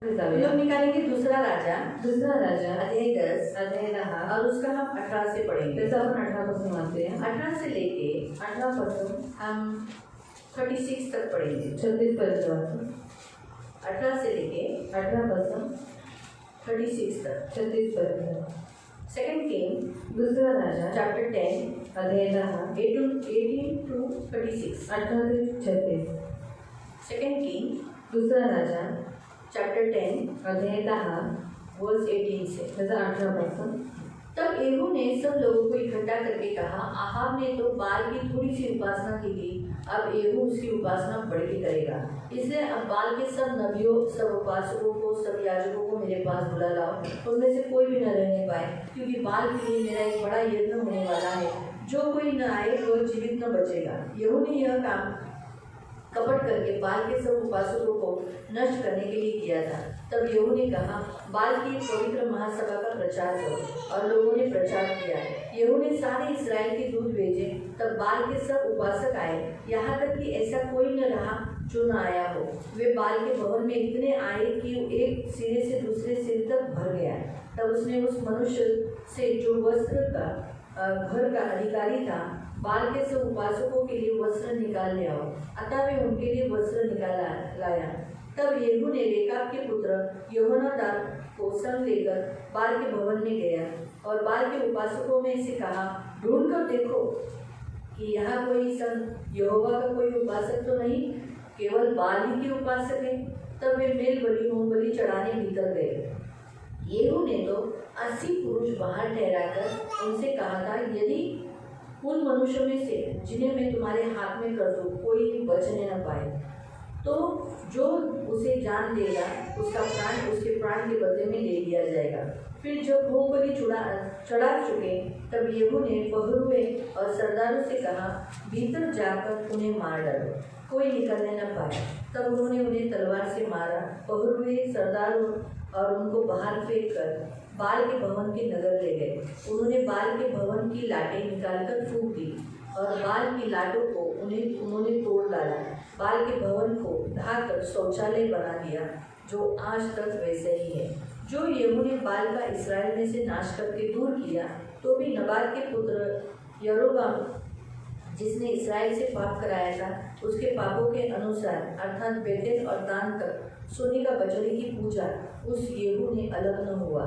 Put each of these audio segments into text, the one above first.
लोग निकालेंगे दूसरा राजा अध्याय 10 और उसका हम 18 से पढ़ेंगे। त्याचा आपण 18 पासून वाचूया। 18 से लेके 18 पासून हम 36 तक पढ़ेंगे। 36 पर्यंत वाचू। 18 से लेके 18 पासून 36 तक। 36 पर्यंत। सेकंड किंग दुसरा राजा चैप्टर 10 अध्याय 10 18 to 36। 18 ते 36। सेकंड किंग दुसरा राजा चैप्टर 10 अध्याय 10 वर्स 18 से। त्याचा 18 पासून। तब येहू ने सब लोगों को इकट्ठा करके कहा, आहाब ने तो बाल की थोड़ी सी उपासना की थी, अब येहू उसकी उपासना बढ़ी करेगा। इसलिए अब बाल के सब नबियों, सब उपासकों को, सब याजकों को मेरे पास बुला लाओ। उनमें से कोई भी न रहने पाए, क्योंकि बाल के लिए मेरा एक बड़ा यज्ञ होने वाला है। जो कोई न आए वह जीवित न बचेगा। येहू ने यह काम कपट करके बाल के सब उपासकों को नष्ट करने के लिए किया था। तब येहू ने कहा, बाल की पवित्र महासभा का प्रचार करो, और लोगों ने प्रचार किया। येहू ने सारे इस्राएल के दूत भेजे। तब बाल के सब उपासक आए, यहाँ तक कि ऐसा कोई न रहा जो न आया हो। वे बाल के भवन में इतने आए कि एक सिरे से दूसरे सिरे तक भर गया। तब उसने उस मनुष्य से जो वस्त्र का घर का अधिकारी था, बाल के सब उपासकों के लिए वस्त्र निकाल ले आओ। अतः वे उनके लिए वस्त्र लाया। तब येहू ने रेकाब के पुत्र योहनादाब को संग लेकर बाल के भवन में गया और बाल के उपासकों में से कहा, ढूंढ कर देखो कि यहाँ कोई संग यहोवा का कोई उपासक तो नहीं, केवल बाल ही के उपासक है। तब वे मेल बलि होम बलि चढ़ाने भीतर गए। येहू ने तो 80 पुरुष बाहर ठहराकर उनसे कहा था, यदि उन मनुष्यों में से जिन्हें मैं तुम्हारे हाथ में कर दूं कोई बचने न पाए, तो जो उसे जान देगा उसका प्राण उसके प्राण के बदले में ले लिया जाएगा। फिर जब होम बलि चढ़ा चुके, तब येहू ने पहरुए और सरदारों से कहा, भीतर जाकर उन्हें मार डालो, कोई निकलने न पाए। तब उन्होंने उन्हें तलवार से मारा। पहरुए सरदारों और उनको बाहर फेंक कर बाल के भवन के नगर ले गए। उन्होंने बाल के भवन की लाटें निकालकर फूंक दी और बाल की लाटों को उन्होंने तोड़ डाला। बाल के भवन को ढाकर शौचालय बना दिया, जो आज तक वैसे ही है, जो येहू ने बाल का इस्राएल में से नाश करके दूर किया। तो भी नबात के पुत्र यरोबाम, जिसने इस्राएल से पाप कराया था, उसके पापों के अनुसार अर्थात बेतेल और दान तक सोने का बछड़े की पूजा उस येहू ने अलग न हुआ।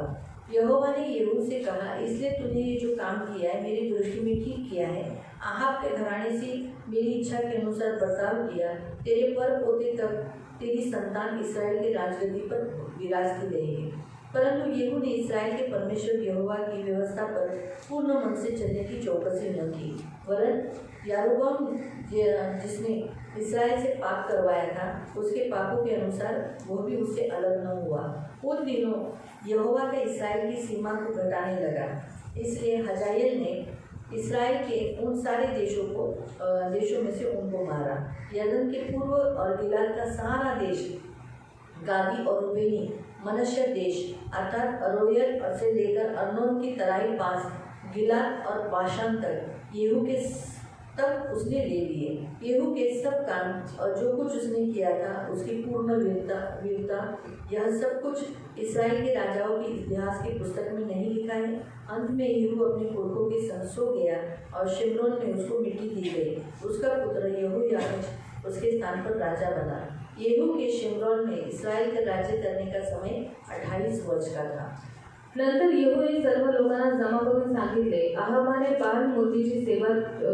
यहोवा ने येहू से कहा, इसलिए तूने ये जो काम किया है मेरी दृष्टि में ठीक किया है। आहाब के घराने से मेरी इच्छा के अनुसार बर्ताव किया। तेरे पर पोते तक तेरी संतान इस्राएल के राजगद्दी पर विराजती रहेगी। परंतु येहू ने इस्राएल के परमेश्वर यहोवा की व्यवस्था पर पूर्ण मन से चलने की चौकसी न की, वरन यारोबाम जिसने इस्राएल से पाप करवाया था, उसके पापों के अनुसार वह भी उससे अलग न हुआ। उन दिनों यहोवा का इस्राएल की सीमा को घटाने लगा। इसलिए हजाएल ने इस्राएल के उन सारे देशों में से उनको मारा। यरदन के पूर्व और गिलाद का सारा देश, गादी और रूबेनी मनश्शे देश अर्थात अरोयर से लेकर अर्नोन की तराई पास गिलाद और बाशान तक येहू के तक उसने ले लिए। येहू के सब काम और जो कुछ उसने किया था, उसकी पूर्ण वीरता, यह सब कुछ इस्राएल के राजाओं के इतिहास की पुस्तक में नहीं लिखा है। अंत में येहू अपने पुरखों के संग सो गया और शिमरोन में उसको मिट्टी दी गई। उसका पुत्र यहोयाकीम उसके स्थान पर राजा बना। येहू के शिमरोन में इस्राएल का राज्य करने का समय 28 वर्ष का था। नंतर येहूने सर्व लोकांना जमा करून सांगितले, आहाबाने बाल मूर्तीची सेवा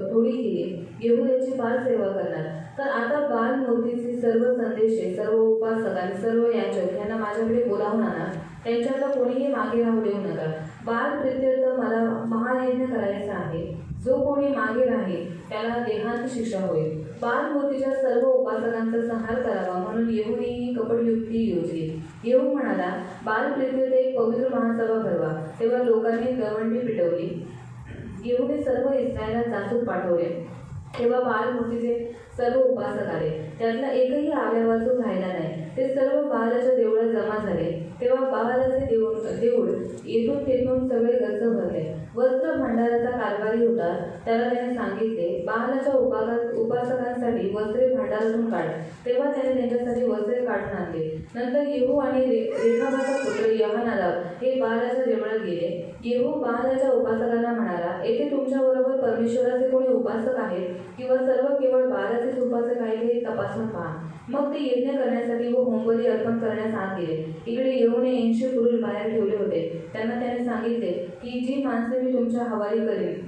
थोडी केली, येहू याची फार सेवा करणार। तर आता बाल मूर्तीचे सर्व संदेशे, सर्व उपासक आणि सर्व याजक यांना माझ्याकडे बोलावून आणा। त्यांच्यातला कोणीही मागे राहू देऊ नका। बाल प्रित्यर्थ मला महायज्ञ करायचा आहे। जो कोणी मागे राहील त्याला देहांत शिक्षा होईल। बाल मूर्तीच्या सर्व उपासकांचा संहार करावा म्हणून येहूने ही कपटयुक्ती योजली। येहू म्हणाला, बाल प्रित्यर्थ एक पवित्र महासभा भरवा। तेव्हा लोकांनी गवंडी पिटवली। येहूने सर्व इस्रायला जासूस पाठवले। तेव्हा बाल मूर्तीचे सर्व उपासक आले, त्यातला एकही आल्यावाचून राहिला नाही। ते सर्व बालाच्या देवळात जमा झाले। तेव्हा बालाचे देऊळ येथून तेथून सगळे गच्च भरले व वस्त्र भांडाराचा कारभारी होता. त्याला त्याने सांगितले, बाळाच्या उपासकांसाठी वस्त्रे भांडारातून काढ. तेव्हा त्याने त्यांच्यासाठी वस्त्रे काढून आणले. नंतर येहू आणि रेखाबाचा पुत्र यहोनादाब हे बाळाच्या देवळात गेले. येहू बाळाच्या उपासकांना म्हणाला, येथे तुमच्याबरोबर परमेश्वराचे कोणी उपासक आहेत किंवा सर्व केवळ बाळाचेच उपासक आहेत हे तपासून पहा. मग ते यज्ञ करण्यासाठी व होमबली अर्पण करण्यास आत गेले. इकडे येहूने 80 पुरुष बाहेर ठेवले होते. त्यांना त्याने सांगितले की जी माणसे मी तुमच्या हवाली करेन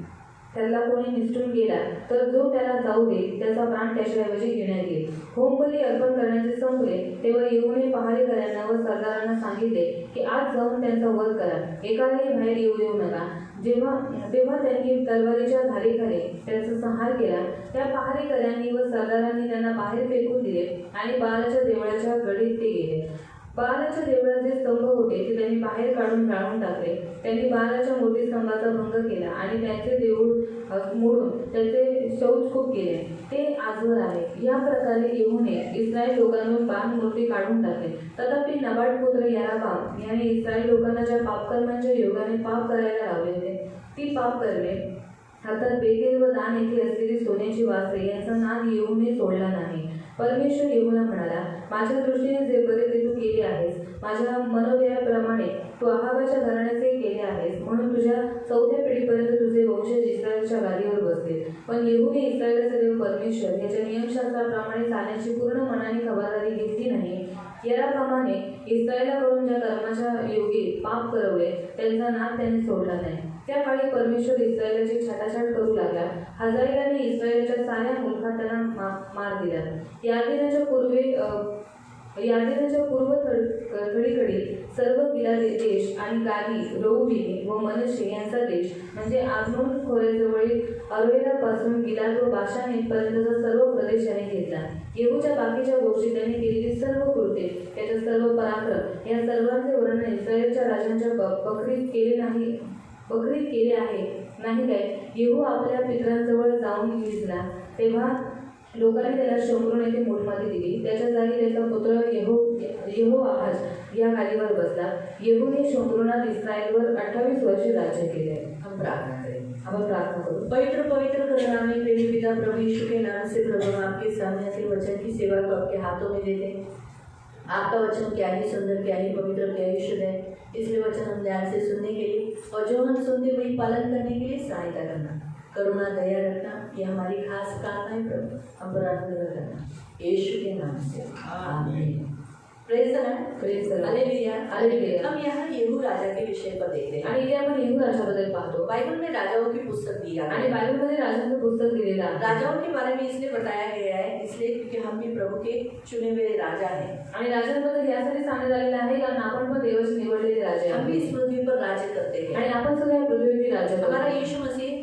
त्याला कोणी निसटून गेला तर जो त्याला जाऊ दे त्याचा प्राण त्याच्याऐवजी घेण्यात येईल. होमबली अर्पण करण्याचे संपले तेव्हा येहूने पहारेकऱ्यांना व सरदारांना सांगितले की आज जाऊन त्यांचा वध करा, एकालाही बाहेर येऊ देऊ नका. तेव्हा त्यांनी तलवारीच्या धारेखाली त्यांचा संहार केला. त्या पहारेकऱ्यांनी व सरदारांनी त्यांना बाहेर फेकून दिले आणि बाळाच्या देवळाच्या गडीत ते गेले. बाळाच्या देवळात जे स्तंभ होते ते त्यांनी बाहेर काढून जाळून टाकले. त्यांनी बाळाच्या मूर्तीस्तंभाचा भंग केला आणि त्यांचे देऊळ मोडून त्याचे शौचकूप केले. ते आजवर आहे. या प्रकारे येहूने इस्रायल लोकांवर बाण मूर्ती काढून टाकले. तथापि नबाट पुत्र यारोबाम याने इस्रायल लोकांना ज्या पापकर्मांच्या योगाने पाप करायला लावले होते ती पाप करले. अर्थात बेतेल व दान येथे असलेली सोन्याची वासरे यांचा नाद येहूने सोडला नाही. परमेश्वर येहूला म्हणाला, माझ्या दृष्टीने जे बरे ते तू केले आहेस, माझ्या मनोदयाप्रमाणे तू अहाबाच्या घराण्याचे केले आहेस, म्हणून तुझ्या 4थ्या पिढीपर्यंत तुझे वंशज इस्रायलच्या गादीवर बसतील. पण येहूने इस्रायलचा देव परमेश्वर याच्या नियमशास्त्राप्रमाणे चालण्याची पूर्ण मनाने खबरदारी घेतली नाही. याप्रमाणे इस्रायलाकडून ज्या कर्माच्या योगी पाप करवले त्यांचा नाद त्याने सोडला नाही. त्या काळी परमेश्वर इस्रायलाची छाटाछाट करू लागला. हजाएलाने इस्रायलच्या साऱ्या मुलखात त्यांना मार दिला. यार्देनाच्या पूर्व थडीकडील सर्व गिलादी देश आणि गादी, रौबीन व मनश्शे यांचा देश म्हणजे आर्नोन खोऱ्याजवळील अरोएरापासून गिलाद व बाशान येथपर्यंतचा सर्व प्रदेश त्याने घेतला. येहूच्या बाकीच्या गोष्टी त्यांनी केलेली सर्व कृत्ये, त्याच्या सर्व पराक्रम या सर्वांचे वर्णन इस्रायलच्या राजांच्या बखरीत केले आहे नाही काय. येहू आपल्या पितरांजवळ जाऊन निजला तेव्हा लोकांनी त्याला शोम्रोन येथे मूठमाती दिली. त्याच्या जागी त्याचा पुत्र यहोआहाज या गादीवर बसला. येहूने शोम्रोनात इस्रायलवर 28 वर्षे राज्य केले. हम प्रार्थना करें। आपण प्रार्थना करू. पवित्र पवित्र करुणामय प्रेमी पिता प्रभु यीशु के नाम से प्रभु आपके सामने से वचन की सेवा को आपके हाथों में देते हैं। आपका वचन क्या ही सुंदर, क्या ही पवित्र, क्या ही शुद्ध है। इसलिए वचन हम ध्यान से सुनने के लिए और जो हम सुनते वही पालन करने के लिए सहायता करना, करुणा दया रखना, ये हमारी खास प्रार्थना है प्रभु। हम पर अनुग्रह करना यीशु के नाम से, आमीन। Praise the lord, praise the lord, hallelujah, hallelujah. हम यहाँ येहू राजा के विषय पर देख रहे हैं आणि इथे आपण येहू राजाबद्दल पाहतो. बाइबल में राजाओं की पुस्तक दी गई आणि है। बायबलमध्ये राजांचं पुस्तक दिलेलं आहे. राजाओं के बारे में इसलिए बताया गया है इसलिए क्योंकि हम भी प्रभु के चुने हुए राजा हैं। आणि राजांबद्दल यासाठी सांगण्यात आलेलं आहे कारण आपण पण देवाचे निवडलेले राजे हम भी आहोत इस पृथ्वी पर राज्य करते हैं। आणि आपण सगळ्या पृथ्वीवरती राज्य करतो. हमारा यीशु मसीह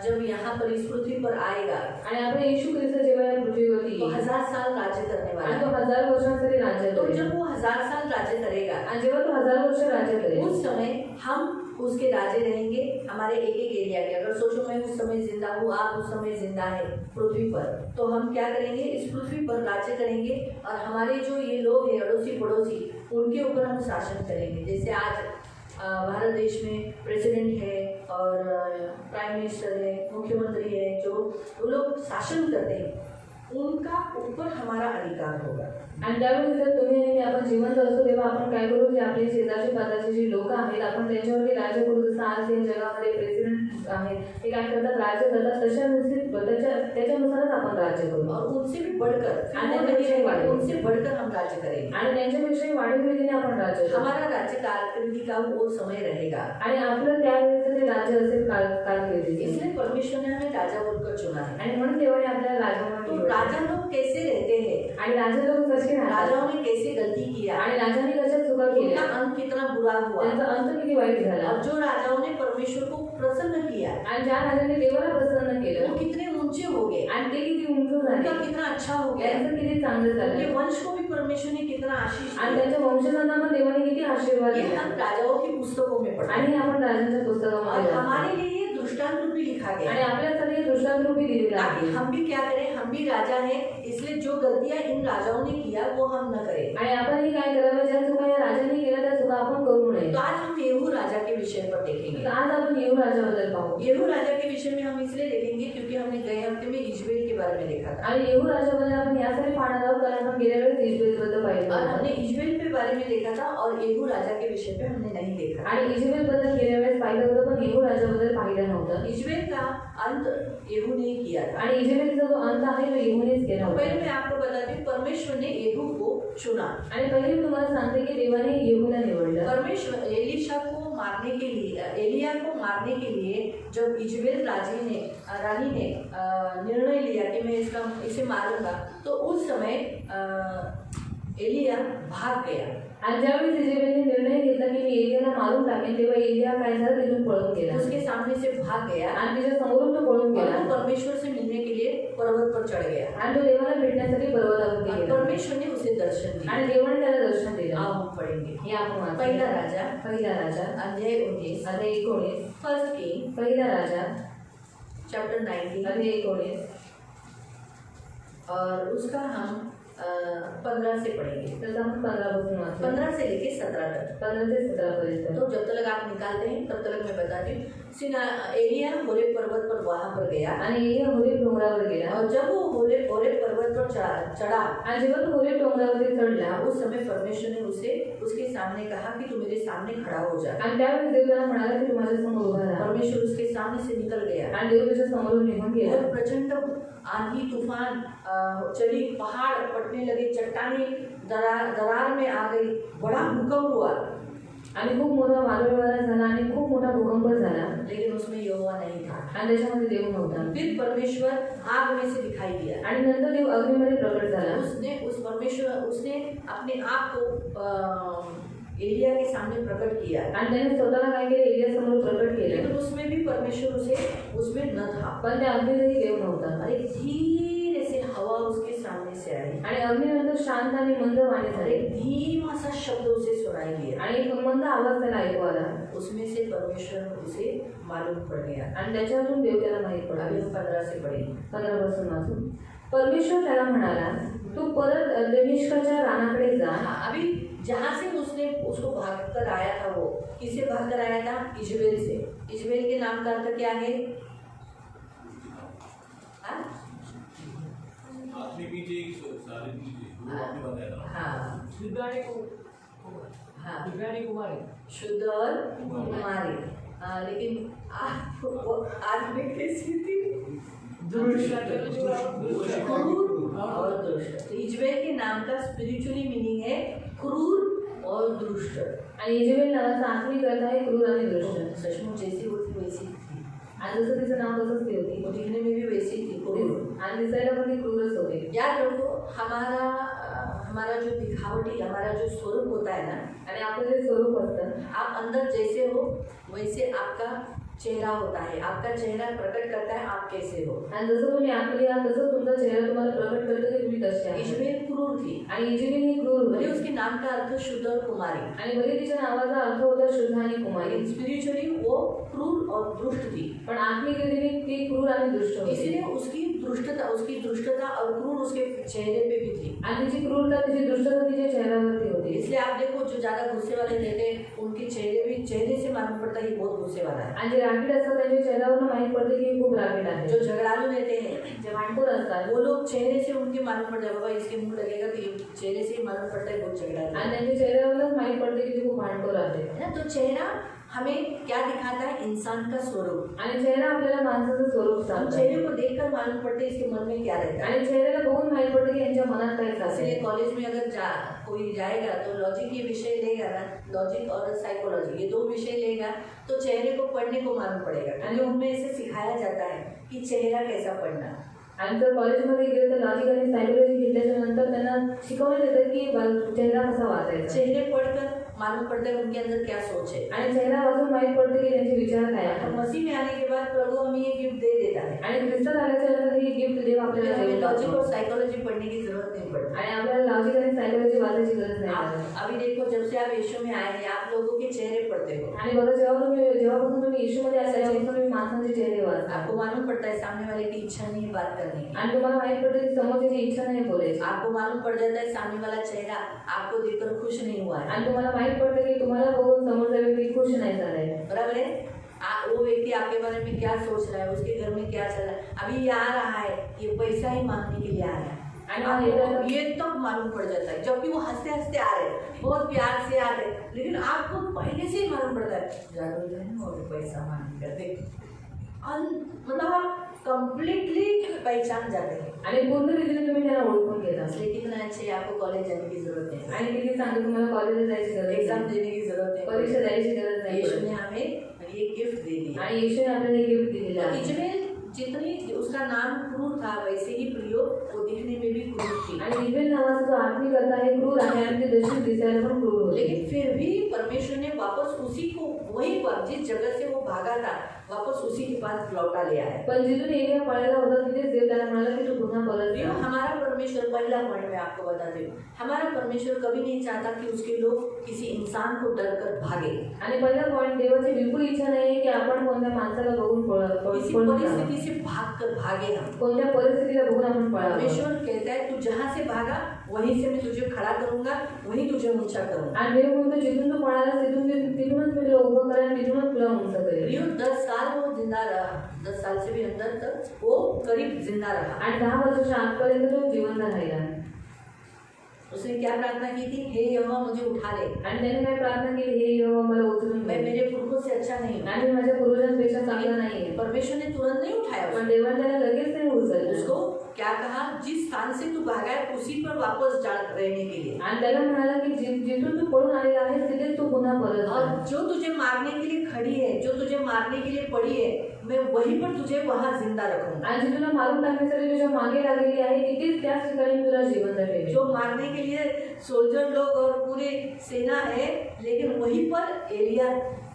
जब यहाँ पर इस पृथ्वी पर आएगा आणि आपण येशू ख्रिस्त जेव्हा या पृथ्वीवरती तो येईल 1000 साल राज्य करने वाला आणि तो है। 1000 वर्षांसाठी राज्य तो करेल. जब वो 1000 साल राज्य करेगा आणि जेव्हा तो 1000 वर्ष राज्य करेल उस समय हम उसके राजे रहेंगे। हमारे एक एक एरिया के, अगर सोचो मैं उस समय जिंदा हूँ, आप उस समय जिंदा है पृथ्वी पर, तो हम क्या करेंगे, इस पृथ्वी पर राज्य करेंगे और हमारे जो ये लोग हैं अड़ोसी पड़ोसी उनके ऊपर हम शासन करेंगे। जैसे आज भारत देश में प्रेसिडेंट है और प्राइम मिनिस्टर है, मुख्यमंत्री है, जो वो लोग शासन करते हैं उनका ऊपर हमारा अधिकार होगा। आणि त्यावेळी जर तुम्ही आणि मी आपण जिवंत असतो तेव्हा आपण काय करू, जे आपले शेजारचे पाजारचे जे लोक आहेत आपण त्यांच्यावरती राज्य करू. जसं आज या जगामध्ये प्रेसिडेंट आहेत ते काय करतात, राज्य करतात, त्याच्यानुसारच आपण राज्य करू और उनसे भी बढ़कर आणि त्यांच्यापेक्षाही उनसे बढ़कर हम राज्य करेंगे आणि त्यांच्यापेक्षाही वाढीव रीतीने आपण राज्य करू. हमारा राज्य कारकिर्दी का वो समय रहेगा आणि आपलं त्यावेळेचं ते राज्य असेल कारकिर्दीचे. इसलिए परमेश्वर ने हमें राजा बनकर चुना है। आणि म्हणून देवाने आपल्याला राजा म्हणून तो निवडलं. राजा लोग कैसे रहते हैं, आणि राजा लोक कसे राहतात राजाओं ने कैसे गलती किया, आणि राजांनी कशा चुका उनका केल्या, अंत कितना बुरा हुआ, त्यांचा अंत किती वाईट झाला. और जो राजाओं ने परमेश्वर को प्रसन्न किया आणि ज्या राजाने देवाला प्रसन्न केलं वो कितने ऊंचे हो गए, आणि ते किती उंच उनका झाले, कितना अच्छा हो गया, त्यांचं किती चांगलं उनके झालं वंश को भी परमेश्वर ने कितना आशीष आणि दिया। त्यांच्या वंशजांना पण देवाने किती आशीर्वाद ये दिला. हम राजाओं की पुस्तकों में पढ़ते आणि हैं आपण राजांच्या और पुस्तकामध्ये वाचतो. हमारे लिए ये दृष्टांत रूप भी लिखा गया आणि है आपल्यासाठी दृष्टांत रूपी दिलेलं ताकि आहे. हम भी क्या करें, हम भी राजा हैं, इसलिए जो गलतियां इन राजाओं ने किया वो हम न करें। आणि आपणही काय करावं, ज्या चुका या राजांनी केल्या त्या चुका आपण करू नये. तो आज हम येहू राजा के विषय पर देखेंगे। तर आज आपण येहू राजाबद्दल पाहू। येहू राजा के विषय में हम इसलिए देखेंगे क्योंकि हमने गए हफ्ते में इजबेल के बारे में देखा था आणि येहू राजाबद्दल आपण यासाठी पाहणार आहोत कारण आपण गेल्या वेळेस इजबेलबद्दल पाहिलं और होतं। हमने इजबेल के बारे में देखा था और येहू राजा के विषय पे हमने नहीं देखा। आणि इजबेलबद्दल गेल्या वेळेस पाहिलं होतं पण येहू राजाबद्दल पाहिलं नव्हतं। इजबेल का अंत येहू ने किया था। आणि इजबेलचा जो अंत आहे तो येहूनेच केला पहले होता। मैं आपको बताती हूँ, परमेश्वर ने येहू को चुना। आणि पहिले मी तुम्हाला सांगते की देवाने येहूला निवडलं। परमेश्वर एलिशा को मारने के लिए, एलिया को मारने के लिए जब इजबेल रानी ने निर्णय लिया कि मैं इसे मारूंगा, तो उस समय एलिया भाग गया। आणि ज्यावेळी इजबेलने निर्णय घेतला की मी एलियाला मारून टाकेन तेव्हा एलिया काय झाला, तिथून पळून गेला। उसके सामने से भाग गया आणि तिच्या समोरून तो पळून और गेला वो परमेश्वर से मिलने के लिए पर्वत पर चढ़ गया। आणि तो देवाला भेटण्यासाठी पर्वतावरती और गेला परमेश्वर ने उसे दर्शन दिया। आणि देवाने त्याला दर्शन दिलं। आओ हम पढ़ेंगे। हे आपण वाचू। पहिला राजा पहिला राजा अध्याय 19 अध्याय 19 फर्स्ट किंग पहिला राजा चैप्टर 19 अध्याय 19 और उसका हम 15 से पढ़ेंगे। तर आपण 15 पासून वाचू। 15 से लेके 17 तक। 15 ते 17 पर्यंत। तो जब तक आप निकालते हैं तब तक मैं बताती हूँ। एलिया होरेब पर्वत पर वहां पर गया आणि एलिया होरेब डोंगरावर गेला और जब वो होरेब पर्वत पर चढ़ा आणि जेव्हा तो होरेब डोंगरावरती चढला उस समय परमेश्वर ने उसे उसके सामने कहा कि तू मेरे सामने खड़ा हो जा। आणि त्यावेळी देव त्याला म्हणाला की तू माझ्या समोर उभा राहा। परमेश्वर उसके सामने से निकल गया आणि देव त्याच्या समोरून निघून गेला। और प्रचंड आंधी तूफान चली, पहाड़ फटने लगे, चट्टाने दरार में आ गई, बड़ा भूकंप हुआ आणि खूप मोठा वादळ वारा झाला आणि खूप मोठा भूकंप झाला, लेकिन उसमें यहोवा नहीं था। आणि त्याच्यामध्ये देव नव्हता। फिर परमेश्वर आग में से दिखाई दिया आणि नंतर देव अग्नीमध्ये प्रकट झाला। उसने अपने आप को एलिया के सामने प्रकट किया आणि त्याने स्वतःला काय केलं, एलिया समोर प्रकट केलं। लेकिन उसमें भी परमेश्वर उसमें न था। पण त्या अग्नीतही देव नव्हता। अरे धीरे से हवा उसके सामने से आई आणि अग्नीनंतर शांत आणि मंद वाणी और झाली एक धीमा सा शब्द उसे सुनाई दिया आणि एक मंद आवाज त्याला ऐकू आला उसमें से परमेश्वर उसे मालूम पड़ गया। आणि त्याच्यातून देव त्याला माहीत अभी पडला। हम 15 से पढ़ेंगे। 15 पासून वाचू। परमेश्वर त्याला म्हणाला, तू परत दमिश्काच्या रानाकडे जा। अभी जहाँ से उसने उसको भाग कर आया था, वो किससे भाग कर आया था? इजबेल से। इजबेल के नाम का अर्थ क्या है? आपने पीछे सारे आपने बताया था। हाँ शुद्ध और कुमारी। लेकिन आज में कैसी थी? क्रूर और दुष्ट। तो इजबेल के नाम का स्पिरिचुअली मीनिंग है क्रूर और दुष्ट। आणि इजबेल नावाचा आत्मिक अर्थ आहे क्रूर आणि दुष्ट। सचमुच जैसी होती वैसी थी, आणि जसं तिचं नाव तसंच ती होती वो दिखने में भी वैसी थी, क्रूर। आणि दिसायला पण ती क्रूरच होती। याद रखो, हमारा जो दिखावटी, हमारा जो स्वरूप होता है ना, आणि आपलं जे स्वरूप असतं, आप अंदर जैसे हो वैसे आपका चेहरा होता है। आपका चेहरा प्रकट करता है आप कैसे हो। आणि जसं तुम्ही आतमध्ये आहात तसं तुमचा चेहरा तुम्हाला प्रकट करतो की तुम्ही कसे आहात। इजबेल क्रूर थी आणि इजबेल ही क्रूर भले होती उसके नाम का अर्थ शुद्ध और कुमारी, आणि भले तिच्या नावाचा अर्थ होता शुद्ध आणि कुमारी, स्पिरिचुअली वो क्रूर और दुष्ट थी। पण आत्मिक रीतीने ती क्रूर आणि दुष्ट होती। इसलिए उसकी दुष्टता और क्रूर उसके चेहरे पे भी थी। आणि तिची क्रूरता, तिची दुष्टता तिच्या चेहऱ्यावरती होती। इसलिए आप देखो जो ज्यादा गुस्से वाले रहते हैं उनके चेहरे से मालूम पड़ता है ये बहुत गुस्से वाला है। आणि जे रागीट असतात त्यांच्या चेहऱ्यावरून माहीत पडते की खूप रागीट आहे। जो झगड़ालू रहते हैं, जे भांडखोर असतात वो लोग चेहरे से उनके मालूम पड़ता है, बाबा इसके मुंह लगेगा तो ये चेहरे से ही मालूम पड़ता है बहुत झगड़ालू आणि है त्यांच्या चेहऱ्यावरूनच माहीत पडते की ते खूप भांडखोर आहे। ना। तो चेहरा हमें क्या दिखाता है? इंसान का स्वरूप। आणि चेहरा आपल्याला माणसाचं स्वरूप हम सांगतो चेहरे को देखकर मालूम पड़ता है इसके मन में क्या रहता है। आणि चेहऱ्याला बघून माहीत पडते की यांच्या मनात काय इसलिए चाललंय। कॉलेज में अगर कोई जाएगा तो लॉजिक ये विषय लेगा ना, लॉजिक और साइकोलॉजी ये दो विषय लेगा तो चेहरे को पढ़ने को मालूम पड़ेगा। और उनमें ऐसे सिखाया जाता है कि चेहरा कैसा पढ़ना। आणि जर कॉलेजमध्ये गेले तर लॉजिक आणि सायकोलॉजी घेतल्याच्या नंतर त्यांना शिकवलं जातं की चेहरा कसा वाचायचा। चेहरे पढ़कर मालूम पड़ता है उनके अंदर क्या सोच है। आणि चेहरा वाचून माहीत पडते की त्यांचे विचार काय और आहेत। मसीह में आने के बाद प्रभु हमें ये गिफ्ट दे देता है। आणि ख्रिस्तात आल्याच्या नंतर ही गिफ्ट देव आपल्याला हमें देऊन लॉजिक टाकतो। और साइकोलॉजी पढ़ने की जरूरत नहीं पड़ती। आणि आपल्याला लॉजिक आणि सायकोलॉजी वाचायची गरज नाही आप पडत। अभी देखो जब से आप यीशु में आए हैं आप लोगों के चेहरे पढ़ते हो। आणि बघा जेव्हापासून तुम्ही येशूमध्ये आले तेव्हापासून तुम्ही माणसांचे चेहरे वाचता। आपको मालूम पड़ता है सामने वाले की इच्छा नहीं है बात करने की। आणि तुम्हाला माहित पडतं की समोरची इच्छा नाही बोलायची आपको मालूम पड़ जाता है सामने वाला चेहरा आपको देखकर खुश नहीं हुआ है, आणि तुम्हाला माहित पडतं की तुम्हाला बघून समोरचा व्यक्ती खुश नाही झालाय बराबर है। वो व्यक्ति आपके बारे में क्या सोच रहा है, उसके घर में क्या चल रहा है। अभी ये आ रहा है, ये पैसा ही मांगने के लिए आया है, आपको ये तब मालूम पड़ जाता है। जबकि वो हंसते हंसते आ रहे हैं, बहुत प्यार से आ रहे हैं, लेकिन आपको पहले से ही मालूम पड़ता है जादू जो है ना वो पैसा मांग कर देख, मतलब आप कंप्लीटली पहचान जाते हैं। आणि पूर्ण रीतीने तुम्ही त्याला ओळखून घेता इसलिए कितना अच्छे आपको कॉलेज जाने की जरूरत है, आणि किती चांगलं तुम्हाला कॉलेजला जायची गरज एग्जाम नाही, देने की जरूरत है, परीक्षा द्यायची गरज नाही यीशु पडत. ने हमें ये गिफ्ट दे दिया। आणि येशूने आपल्याला हे गिफ्ट दिलेलं तो आहे. इजमेल जितनी उसका नाम क्रूर था वैसे ही प्रियो वो दिखने में भी क्रूर थी, आणि इजमेल नावाचा जो आत्मिकता आहे क्रूर आहे आणि ते दर्शन दिसायला पण क्रूर होते. लेकिन फिर भी परमेश्वर ने वापस उसी को वहीं पर जिस जगह से वो भागा था वापस उसी के पास लौटा ले आया। पण जिथून एलिया पळायला होता तिथेच देव त्याला म्हणाला की तू पुन्हा परत प्रियो, जा. हमारा परमेश्वर, पहला पॉइंट मैं आपको बताती हूँ, हमारा परमेश्वर कभी नहीं चाहता कि उसके लोग किसी इंसान को डर कर भागे, आणि पहिला पॉइंट, देवाची बिलकुल इच्छा नाही की आपण कोणत्या माणसाला बघून किसी पळून जावं. परिस्थिति से भाग कर भागे हम। कोणत्या परिस्थितीला बघून आपण पळावं. परमेश्वर कहता है तू जहाँ से भागा वहीं से मैं तुझे खड़ा करूंगा, वहीं तुझे ऊंचा करूंगा। आणि देव म्हणतो जिथून तू पळालास तिथूनच मी तुला उभं करेन आणि तिथूनच तुला उंच करेन. प्रियो, 10 साल वो जिंदा रहा, 10 साल से भी अंदर तक वो करीब जिंदा रहा। आणि 10 वर्षाच्या आतपर्यंत तो जिवंत राहिला. उसने क्या प्रार्थना की थी? हे यहोवा मुझे उठा ले, आणि त्याने काय प्रार्थना केली, हे यहोवा मला उचलून मैं घे. मेरे पुरखों से अच्छा नहीं हूँ। आणि माझ्या पूर्वजांपेक्षा चांगला नाहीये. परमेश्वर ने तुरंत नहीं उठाया पण देवाने त्याला लगेच नाही उचललं. उसको क्या कहा? जिस स्थान से तू भागा है उसी पर वापस जा रहने के लिए, आणि त्याला म्हणाला की जिथून तू पळून आलेला आहेस तिथेच तू पुन्हा परत जा. और जो तुझे मारने के लिए खड़ी है, जो तुझे मारने के लिए पड़ी है, मैं वहीं पर तुझे वहां जिंदा रखूंगा। आणि जी तुला मारून टाकण्यासाठी तुझ्या मागे लागलेली आहे तिथेच त्याच ठिकाणी मी तुला जिवंत ठेवेन. जो मारने के लिए सोल्जर लोग और पूरे सेना है, लेकिन वहीं पर एलिया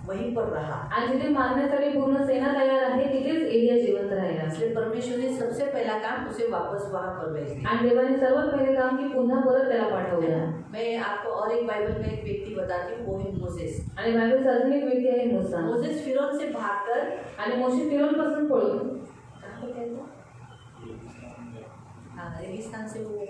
वहीं पर रहा। आणि जिथे मारण्यासाठी पूर्ण सेना तयार आहे तिथेच एलिया जिवंत राहिला. इसलिए परमेश्वर ने सबसे पहला काम उसे वापस वहां पर भेज दिया। आणि देवाने सर्वात पहिले काम की पुन्हा परत त्याला पाठवलं. मैं आपको और एक बाइबल का एक व्यक्ति बताती हूँ, वो है मोसेस। आणि बायबल अजून एक व्यक्ती आहे मूसा. मोसेस फिरौन से भागकर आणि मोशे फिरौन पासून पळून कहाँ पे गए थे? हाँ, रेगिस्तान से वो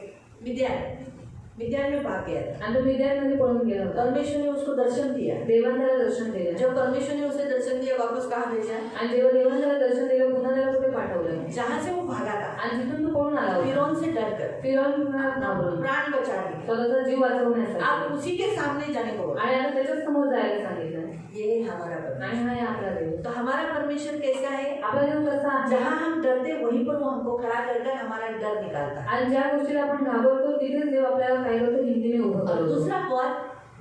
मिद्यान में भाग गया था। आणि तो मिद्यानमध्ये पळून गेला होता. परमेश्वर ने उसको दर्शन दिया। देवाने त्याला दर्शन दिलं. जब परमेश्वर ने उसे दर्शन दिया, वापस कहाँ भेजा? आणि जेव्हा देवाने त्याला दर्शन दिलं पुन्हा त्याला कुठे पाठवलं. जहाँ से वो भागा था, आणि जिथून तो पळून आला होता फिरौन से डरकर, फिरौन अपना घाबरून प्राण बचा लिया। स्वतःचा जीव वाचवण्यासाठी आप उसी के सामने जाने को बोला। आणि आता त्याच्याच समोर जायला सांगितलं. ये हमारा परमेश्वर। आणि हा आहे आपला देव. तो हमारा परमेश्वर कैसा है? आपला देव कसा आहे? जहाँ हम डरते वहीं पर वो हमको खड़ा कर हमारा डर निकालता है। आणि ज्या गोष्टीला आपण घाबरतो तिथेच देव आपल्याला काय करतो, हिमतीने उभं और करतो. दूसरा पॉइंट,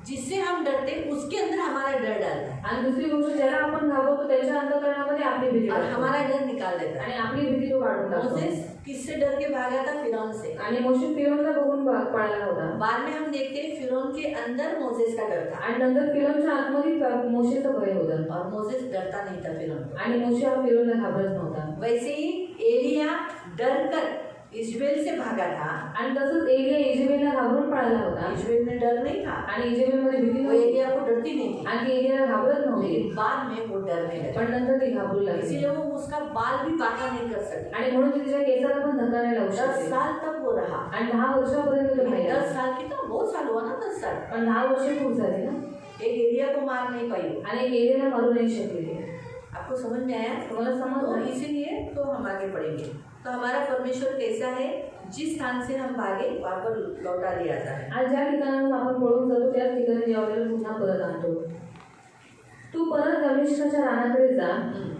जिससे हम डरते उसके अंदर हमारा डर डालता है आणि दुसरी गोष्ट, ज्याला आपण घाबरतो त्याच्या अंतःकरणामध्ये आपली भीती और टाकतो. हमारा डर निकाल देता है। आणि आपली भीती तो काढून टाकतो. मोसेस किससे डर के भागा था? फिरौन से। आणि मोशे फिरौनला बघून पळाला होता. बाद में हम देखते हैं फिरौन के अंदर मोसेस का डर था आणि नंतर फिरौनच्या आतमध्ये मोशेचं भय होतं. और मोसेस डरता नहीं था फिरौन को। आणि मोशे हा फिरौनला घाबरत नव्हता. वैसे ही एलिया डर कर इजबेल से भागा था। आणि तसंच एलिया इजेबेलला घाबरून पळाला होता. इजबेल में डर नहीं था, आणि इजेबेलमध्ये भीती वो नव्हती. एलिया को डरती नहीं थी, आणि एलियाला घाबरत नव्हती. लेकिन बाद में वो डरने लगा। पण नंतर ती घाबरू लागली. इसीलिए वो उसका बाल भी बांका नहीं कर सकती। आणि म्हणून ती तिच्या केसाला पण धक्का नाही लावू 10 शकते. साल तक वो रहा। आणि 10 वर्षापर्यंत तो राहिला. 10 साल कितना बहुत साल हुआ ना, 10 साल। पण 10 वर्षे खूप झाली ना. एक एलिया को मार नहीं पाई। आणि एलियाला मारू नाही शकली. आपको समझ में आया? तुम्हाला तो समजलं? इसीलिए तो हम आगे बढ़ेंगे। तो हमारा परमेश्वर कैसा है? जिस स्थान से हम भागे वहाँ पर लौटा लिया जाता है। आणि ज्या ठिकाणाहून आपण पळून जातो त्याच ठिकाणी देव आपल्याला पुन्हा परत आणतो. तू परत दमिश्काच्या रानाकडे जा,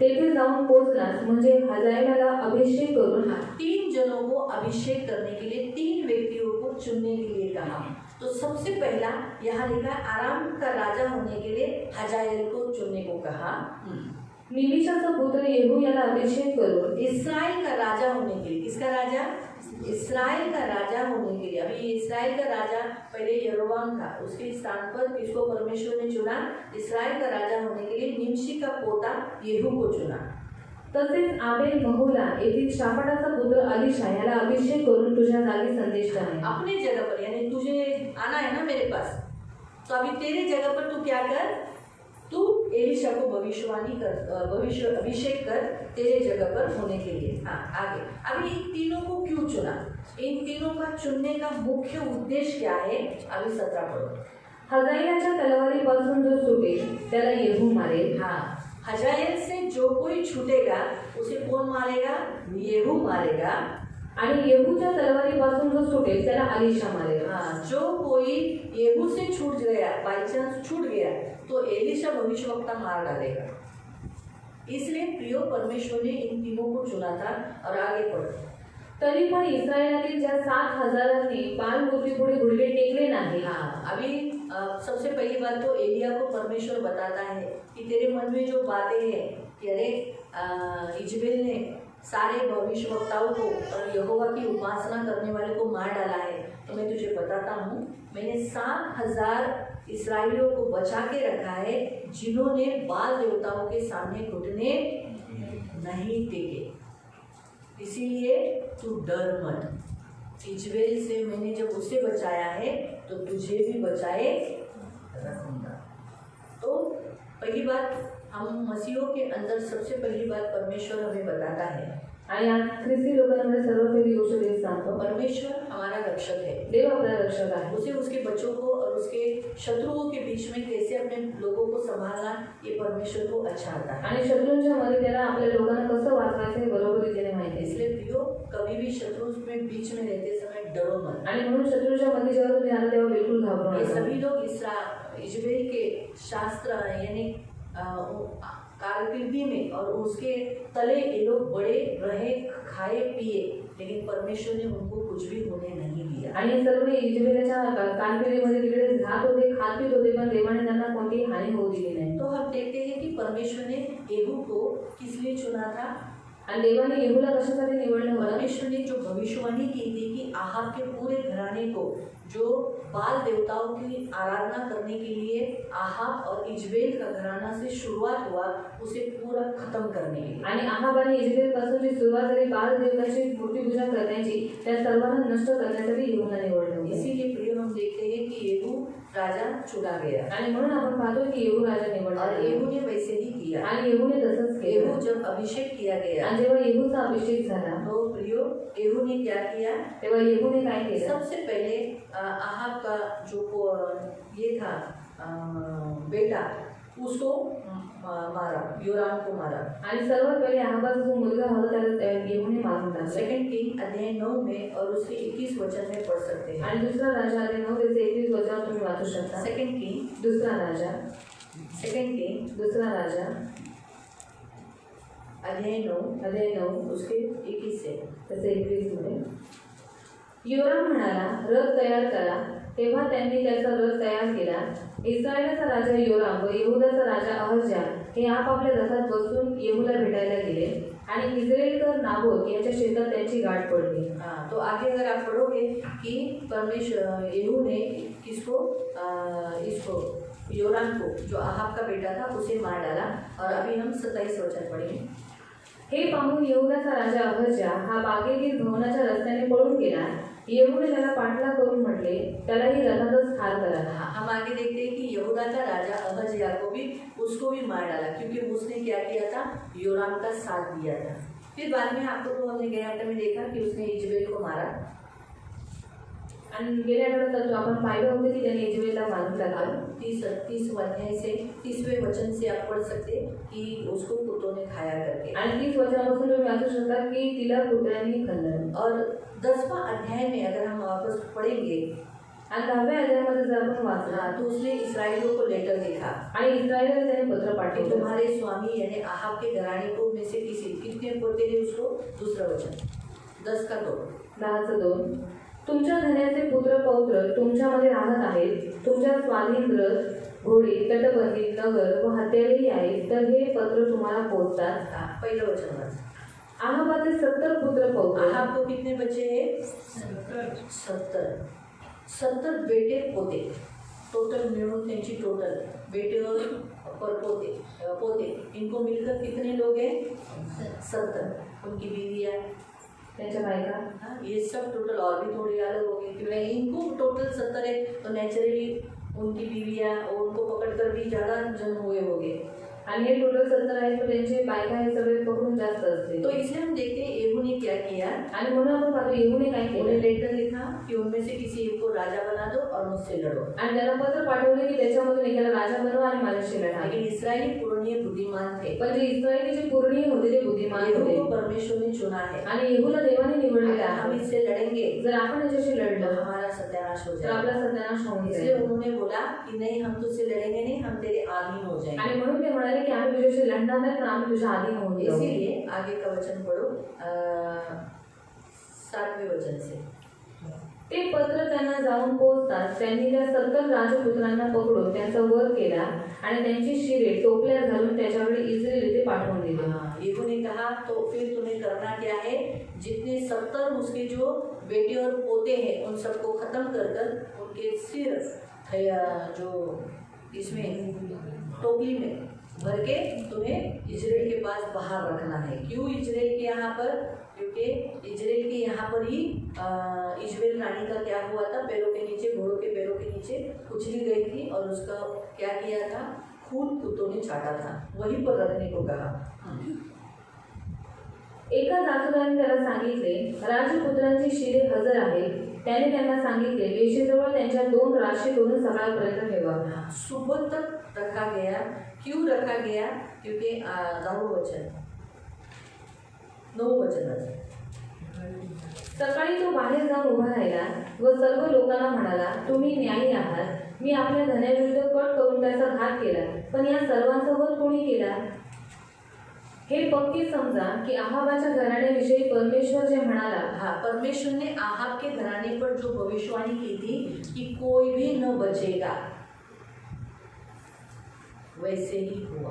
तेथे जाऊन पोहोचलास म्हणजे हजाएलाला अभिषेक करून 3 जनों को अभिषेक करने के लिए 3 व्यक्तियों को चुनने के लिए कहा। तो सबसे पहला यहाँ लिखा है, आराम का राजा होने के लिए हजाएल को चुनने को कहा। निमिषाचा पुत्र येहू याला अभिषेक करून इस्राएल का राजा होने के लिए, किसका राजा? इस्राएल का राजा होने के लिए। अभी इस्राएल का राजा पहले यरोबाम था, उसके स्थान पर किसको परमेश्वर ने चुना? इस्राएल का राजा होने के लिए निमशी का पोता येहू को चुना। तसेच आबेल महोला येथील शाफाटाचा पुत्र अलीशा याला अभिषेक करून तुझ्या जागी संदेश आहे. अपने जगह पर, यानी तुझे आना है ना मेरे पास, तो अभी तेरे जगह पर तू क्या कर? तू एलिशा को भविष्य अभिषेक कर तेरे जगह पर होने के लिए। हाँ, आगे अभी इन तीनों को क्यों चुना, इन तीनों का चुनने का मुख्य उद्देश्य क्या है, अभी 17 पढ़ो। हजाएलच्या तलवारीपासून जो सुटेल त्याला येहू मारेल। हाँ, हजाएल से जो कोई छूटेगा उसे कौन मारेगा, येहू मारेगा। आणि येहूच्या तलवारीपासून जो सुटेल त्याला अलीशा मारेल। हाँ, जो कोई येहू से छूट गया, बाई चांस छूट गया तो एलिशा भविष्यवक्ता मार डालेगा। इसलिए प्रियो परमेश्वर ने इन तीनों को चुना था। और आगे पढ़ो। तरी पण इस्रायलातील ज्या 7,000 बाल मूर्तीपुढे गुडघे टेकले नाही। हाँ, अभी सबसे पहली बात तो एलिया को परमेश्वर बताता है कि तेरे मन में जो बातें हैं कि अरे इजबेल ने सारे भविष्यवक्ताओं को और यहोवा की उपासना करने वाले को मार डाला है, तो मैं तुझे बताता हूँ मैंने 7,000 इसराइलियों को बचा के रखा है जिन्होंने बाल देवताओं के सामने घुटने नहीं टेके। इसीलिए तू डर मत, इजबेल से मैंने जब उसे बचाया है तो तुझे भी बचाए रखूंगा। तो पहली बात, हम मसीहों के अंदर सबसे पहली बात परमेश्वर हमें बताता है, आणि आज ख्रिस्ती लोकांमध्ये सर्व पहिली गोष्ट देव सांगतो, परमेश्वर हमारा रक्षक है। देव आपला रक्षक आहे। उसे उसके बच्चों को और उसके शत्रुओं के बीच में कैसे अपने लोगों को संभालना, ये परमेश्वर को अच्छा आता है। आणि शत्रूंच्या मध्ये त्याला आपल्या लोकांना कसं वाचवायचं हे बरोबर रीतीने माहिती आहे। इसलिए प्रियो, कभी भी शत्रु में बीच में रहते समय डरो मत। आणि म्हणून शत्रूच्या मध्ये जेव्हा तुम्ही आला तेव्हा बिलकुल घाबरू ये नका। सभी लोग इजबेल के शास्त्र यानी कारकिर्दी में और उसके तले ये लोग बड़े रहे, खाए पिए, लेकिन परमेश्वर ने उनको कुछ भी होने नहीं दिया। आणि सर्व इजबेलच्या कानपिरीमध्ये तिकडे राहत होते, खात पीत होते, पण देवाने त्यांना कोणतीही हानी होऊ दिली नाही। तो हम देखते हैं कि परमेश्वर ने येहू को किस लिए चुना था। आणि देवाने येहूला कशासाठी निवडलं होतं? परमेश्वर ने जो भविष्यवाणी की थी कि आहाब के पूरे घराने को जो बाल देवताओं की आराधना करने के लिए आहाब और इजबेल का घराना से शुरुआत हुआ, उसे पूरा खत्म करने के लिए। आणि आहाब आणि इजबेल पासून जी सुरुवात झाली बाल देवताची मूर्तीपूजा करण्याची, त्या सर्वांना नष्ट करण्यासाठी येहूला निवडलं होतं। इसीलिए प्रिय हम देखते हैं कि येहू राजा चुना गया आणि म्हणून आपण पाहतो की येहू राजा निवडला और गेला। येहू ने वैसे ही किया। आणि येहूने तसंच केलं। येहू जब अभिषेक किया गया आणि जेव्हा येहूचा अभिषेक झाला तो प्रियो येहू ने क्या किया, तेव्हा येहूने काय केलं? सबसे पहले आहाब का जो ये था बेटा, उसको मारा, योराम को मारा। आणि सर्वात पहिले आहाबाचा जो मुलगा होता त्याला येहूने मारून टाकलं। सेकंड किंग अध्याय 9 में और उसके 21 वचन में पढ़ सकते हैं। आणि दुसरा राजा अध्याय 9 त्याचे 21 वचन तुम्ही वाचू शकता। सेकंड किंग, दुसरा राजा, सेकंड किंग दुसरा राजा अध्याय 9 उसके 21 से त्याचे 21 मध्ये योराम म्हणाला, रथ तयार करा। तेव्हा त्यांनी त्याचा रथ तयार केला। इस्रायलचा राजा योराम व यहूदाचा राजा अहज्या हे आपापल्या रथात बसून येहूला भेटायला गेले आणि इस्राएलकर नाबोत याच्या शेतात त्यांची गाठ पडली। हाँ, तो आगे अगर आप पढ़ोगे कि परमेश्वर येहू ने किसको इसको योराम को, जो आहाब का बेटा था, उसे मार डाला। और अभी हम 27 वचन पढ़ेंगे। हे पाहून यहूदाचा राजा अहज्या हा बागेतील भवनाच्या रस्त्याने पळून गेला। येहूने त्याला पाठलाग करून म्हटले, त्यालाही रथातच ठार करा। हम आगे देखते हैं कि यहूदा का राजा अहज्या को भी उसको भी मार डाला, क्योंकि उसने क्या किया था, योराम का साथ दिया था। फिर बाद में आपको तो हमने गए हफ्ते में देखा कि उसने इजबेल को मारा। आणि गेल्या आठवड्यात आपण पाहिलं होतं की त्याने इजबेलला मारून टाकलं। 30 अध्याय से 30वें वचन से आप पढ़ सकते कि उसको कुत्तों ने खाया करके। आणि 30 वचनापासून तुम्ही वाचू शकता की तिला कुत्र्यांनी खाल्लं। और 10वां अध्याय में अगर हम वापस पढ़ेंगे आणि 10व्या अध्यायामध्ये जर आपण वाचला तो उसने इसराइलियों को लेटर लिखा आणि इस्रायलला त्याने पत्र कि पाठवलं, तुम्हारे स्वामी यानी आहाब के घराने को में से कितने पोते थे उसको। दूसरा वचन 10 का 2, 10चं 2, तुमच्या धन्याचे पुत्र पौत्र तुमच्यामध्ये राहत आहेत, तुमच्या स्वाधीन रथ, घोडे, तटबंदी, नगर व हत्यारेही आहेत, तर हे पत्र तुम्हाला पोहोचतात। पहिलं वचन वाच। आहाबाचे 70 पुत्र पौत्र, आहाब को कितने बच्चे हैं? 70 बेटे पोते, टोटल मिळून त्यांची टोटल बेटे और पोते इनको मिलकर कितने लोग हैं? 70। उनकी बीवियाँ, त्यांच्या बायका, हाँ, ये सब टोटल और भी थोड़ी अलग हो गई, क्योंकि इनको टोटल 70 है, तो नेचुरली उनकी बीवियाँ और उनको पकड़ पकड़कर भी ज्यादा जन हुए होंगे। आणि हे टोटल 70 आहेत, पण त्यांचे बायका हे सगळे पकडून जास्त असते. तो इसलिए हम देखते हैं येहू ने क्या किया, आणि म्हणून आपण पाहतो येहूने काय उन्हें केलं लेटर लिखा कि उनमें से किसी एक को राजा बना दो और मुझसे लड़ो। आणि त्याला पत्र पाठवले की त्याच्यामधून एकाला राजा बनवा आणि माझ्याशी लढा. लेकिन इस्राएली पुराने बुद्धिमान थे, पण जे इस्रायली जे पूर्णीय होते ते बुद्धिमान येहू होते को परमेश्वर ने चुना है। आणि येहूला देवाने निवडलेले अगर हम आहे. इससे लड़ेंगे जर आपण याच्याशी तो लढलो हमारा सत्यानाश हो तर जाएगा। आपला सत्यानाश होऊन इसलिए जाईल. उन्होंने बोला कि नहीं, हम तुझसे लड़ेंगे नहीं, हम तेरे आधीन हो जाएंगे। आणि म्हणून ते म्हणाले की आम्ही तुझ्याशी लढणार नाही, पण आम्ही तुझ्या अधीन होऊन जाऊ. इसीलिए आगे का वचन पढ़ो 7वें वचन से। ते पत्र त्यांना जाऊन पोहोचताच त्यांनी त्या 70 राजपुत्रांना पकडून त्यांचा वध केला आणि त्यांची शिरे टोपल्यात घालून त्याच्याकडे इस्राएल येथे पाठवून दिली. येहू ने कहा तो फिर तुम्हें करना क्या है, जितने 70 उसके जो बेटे और पोते हैं उन सबको खत्म कर कर उनके सिर जो इसमें टोकरी में भर के तुम्हें इजराइल के पास बाहर रखना है। क्यों इजराइल के यहाँ पर, क्योंकि इजराइल के यहाँ पर ही इजबेल रानी का क्या हुआ था, पैरों के नीचे, घोड़ों के पैरों के नीचे कुचली गई थी और उसका क्या किया था, खून कुत्तों ने छाटा था, वहीं पर रखने को कहा। एका जासुदाने त्याला सांगितले, राजपुत्रांची शिरे हजर आहेत. त्याने त्यांना सांगितले, वेशीजवळ त्यांच्या 2 राशी करून सकाळपर्यंत ठेवा. सुबह तक रखा गया। क्यों रखा गया, क्योंकि 9 वचन। सकाळी तो बाहेर जाऊन उभा राहिला व सर्व लोकांना म्हणाला, तुम्ही न्यायी आहात. मी आपल्या धन्याविरुद्ध कट करून त्याचा घात केला, पण या सर्वांचा वध कोणी केला? हे पक्के समजा की आहाबाच्या घराण्याविषयी परमेश्वर जे म्हणाला, हाँ, परमेश्वर ने आहाब के घराने पर जो भविष्यवाणी की थी कि कोई भी न बचेगा, वैसे ही हुआ।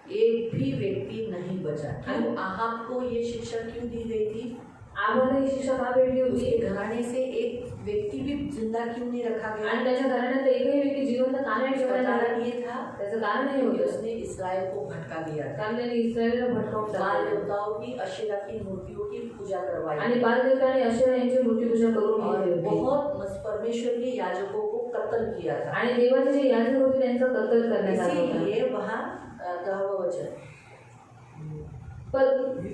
एक भी व्यक्ति नहीं बचा। क्यों आहाब को ये शिक्षा क्यों दी गई थी? आम्हाला ही शिक्षा का भेटली उसके होती? घराने से एक व्यक्ति भी जिंदा क्यों नहीं रखा गया? आणि त्याच्या घराण्यात एकही व्यक्ती जिवंत का नाही उसका ठेवण्यात आला? कारण ये था त्याचं कारण हे कि होतं उसने इसराइल को भटका दिया था। कारण त्याने इस्रायलला भटकावून बाल टाकलं देवताओं की, अशेरा की मूर्तियों की पूजा करवाई आणि बालदेवताने अशेरा यांची मूर्तिपूजा करून और घेतली होती. बहुत परमेश्वर के याजकों को कत्ल किया था। आणि देवाचे जे याजक होते त्यांचा कत्तल करण्यात आला होता. इसीलिए वहाँ 10वां वचन,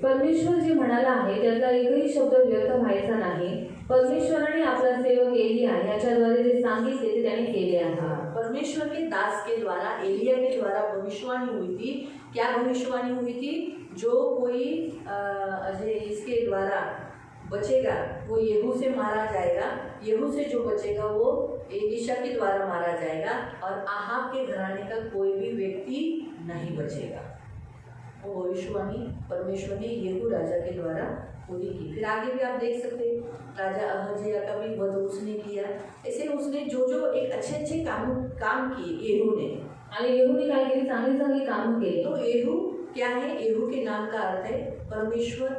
परमेश्वर जे म्हणाला आहे त्यातला एकही शब्द व्यर्थ व्हायचा नाही. परमेश्वराने आपला सेवक एलिया याच्याद्वारे जे सांगितले ते त्याने केले आहे. परमेश्वर के दास के द्वारा, एलिया के द्वारा भविष्यवाणी हुई थी। क्या भविष्यवाणी हुई थी? जो कोई इसके द्वारा बचेगा वो येहू से मारा जाएगा, येहू से जो बचेगा वो एलीशा के द्वारा मारा जाएगा और आहाब के घराने का कोई भी व्यक्ति नहीं बचेगा। वो भविष्यवाणी परमेश्वर ने येहू राजा के द्वारा पूरी की। फिर आगे भी आप देख सकते हैं, राजा अहज्याह का भी वध उसने किया। ऐसे उसने जो जो एक अच्छे काम किए येहू ने, आणि येहूने काय केली? चांगली चांगली कामं केली. तो येहू क्या है? येहू के नाम का अर्थ है परमेश्वर,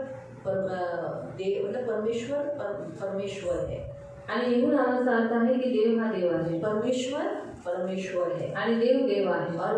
मतलब परमेश्वर है। आणि येहू नावाचा अर्थ आहे की देव हा देव आहे परमेश्वर है आणि देव देव आहे. और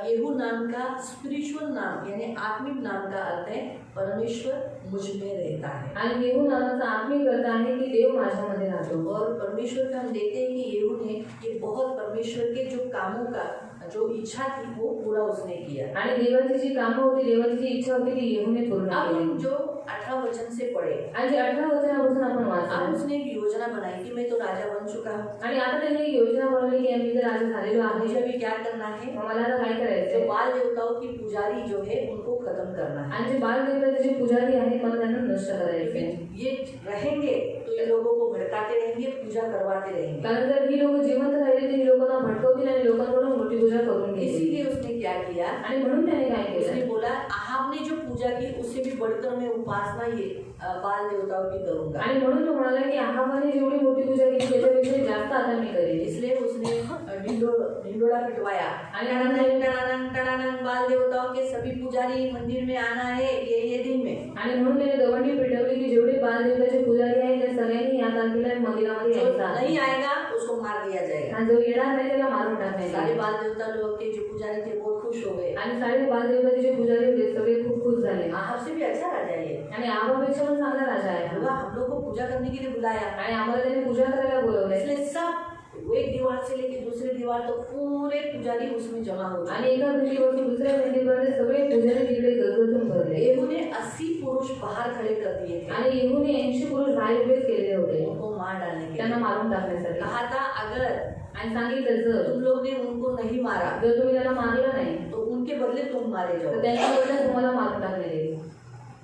येहू नाम का स्पिरिचुअल नाम यानी आत्मिक नाम का अर्थ है परमेश्वर मुझ में रहता है। आणि येहू नावाचा आत्मिक अर्थ आहे की देव माझ्यामध्ये राहतो. और परमेश्वर का हम देखते हैं कि येहू ने ये बहुत परमेश्वर के जो कामों का जो इच्छा थी वो पूरा उसने किया। आणि देवाची जी कामं होती, देवाची जी इच्छा होती ती येहूने पूर्ण अब हम केली. जो 18 वचन से पढ़े, आणि जे 18 वचनापासून आपण अब वाचलं उसने एक योजना बनाई कि मैं तो राजा बन चुका हूँ, आणि आता त्यांनी एक योजना बनवली की आम्ही तर राजा झालेलो मुझे आहे, अभी क्या करना है? मग मला आता काय जो करायचं? बाल देवताओं की पुजारी जो है उनको खत्म करना है। आणि जे बालदेवताचे जे पुजारी आहेत मला त्यांना नष्ट करायचे. ये रहेंगे तो ये लोगों को भड़काते रहेंगे, पूजा करवाते रहेंगे। कारण जर ही लोक जिवंत राहिले तर ही लोकांना भटकवतील आणि लोकांकडून मूर्ती पूजा करून घेतील. इसीलिए उसने क्या किया? आणि म्हणून त्याने काय उसने केलं? बोला आहाब ने जो पूजा की उससे भी बढ़कर मैं उपासना ये बाल देवताओं की करूंगा। आणि म्हणून तो म्हणाला की आहाबाने जेवढी मूर्ती पूजा केली त्याच्यापेक्षा जास्त आता मी करेन. इसलिए उसने ढिंडोरा पिटवाया आणि टणानंग बाल देवताओं के सभी पुजारी मंदिर में आना है ये दिन में। आणि म्हणून त्याने दवंडी पेटवली की जेवढे बालदेवताचे पुजारी आहेत त्या सगळ्यांनी या तारखेला मंदिरामध्ये जो यायचं आहे. नहीं आएगा उसको मार दिया जाएगा। आणि जो येणार नाही त्याला मारून टाकायचं. सारे बाल देवता लोग के जो पुजारी थे बहुत खुश हो गए। आणि सारे बालदेवताचे जे पुजारी होते सगळे खूप खुश झाले. आहाब से भी अच्छा राजा है ये। आणि आबापेक्षा पण चांगला राजा आहे. हम लोग को पूजा करने के लिए बुलाया, आणि आम्हाला त्याने पूजा करायला बोलवलंय. इसलिए सब एक दीवार से लेके दूसरी दीवार तो पूरे पुजारी उसमें जमा हो आणि एका भिंतीपासून दुसऱ्या भिंतीपर्यंत सगळे पुजारी तिकडे गजगजून भरले. येहू ने 80 पुरुष बाहर खड़े कर दिए थे आणि येहूने 80 पुरुष बाहेर उभेच केलेले होते उनको मार डालने के त्यांना लिए. मारून टाकण्यासाठी. कहा था अगर आणि सांगितलं जर तुम लोग ने उनको नहीं मारा जर तुम्ही त्यांना मारलं नाही तो उनके बदले तुम मारे तर जाओ. त्यांच्या बदल्यात तुम्हाला मारून टाकण्यात येईल.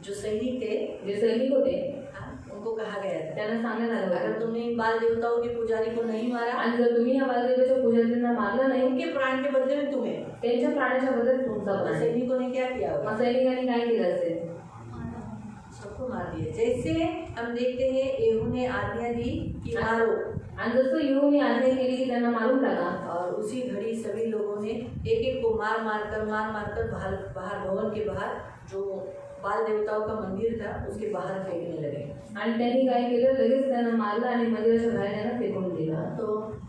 जो सैनिक थे जे सैनिक होते हाँ, उनको कहा गया था त्यांना सांगण्यात आलं अगर होतं तुमने इन बाल देवताओं के पुजारी को नहीं मारा आणि जर तुम्ही या बालदेवाच्या पुजारींना मारलं नाही उनके प्राण के बदले में तुम्हें. त्यांच्या प्राण्याच्या बदल्यात तुमचा तो प्राण. सैनिकों ने क्या किया होगा? मग सैनिकांनी काय केलं असेल? सबको मार दिया. जैसे हम देखते हैं येहू ने आज्ञा दी कि मारो आणि जसं येहूने आज्ञा केली की त्यांना मारून टाका और उसी घड़ी सभी लोगों ने एक एक को मार मार कर बाहर भवन के बाहर जो बाल देवताओं का मंदिर था उसके बाहर फेंकने लगे. आणि त्यांनी काय केलं लगेच त्यांना मारलं आणि मंदिराच्या बाहेर त्यांना फेकून दिलं. तो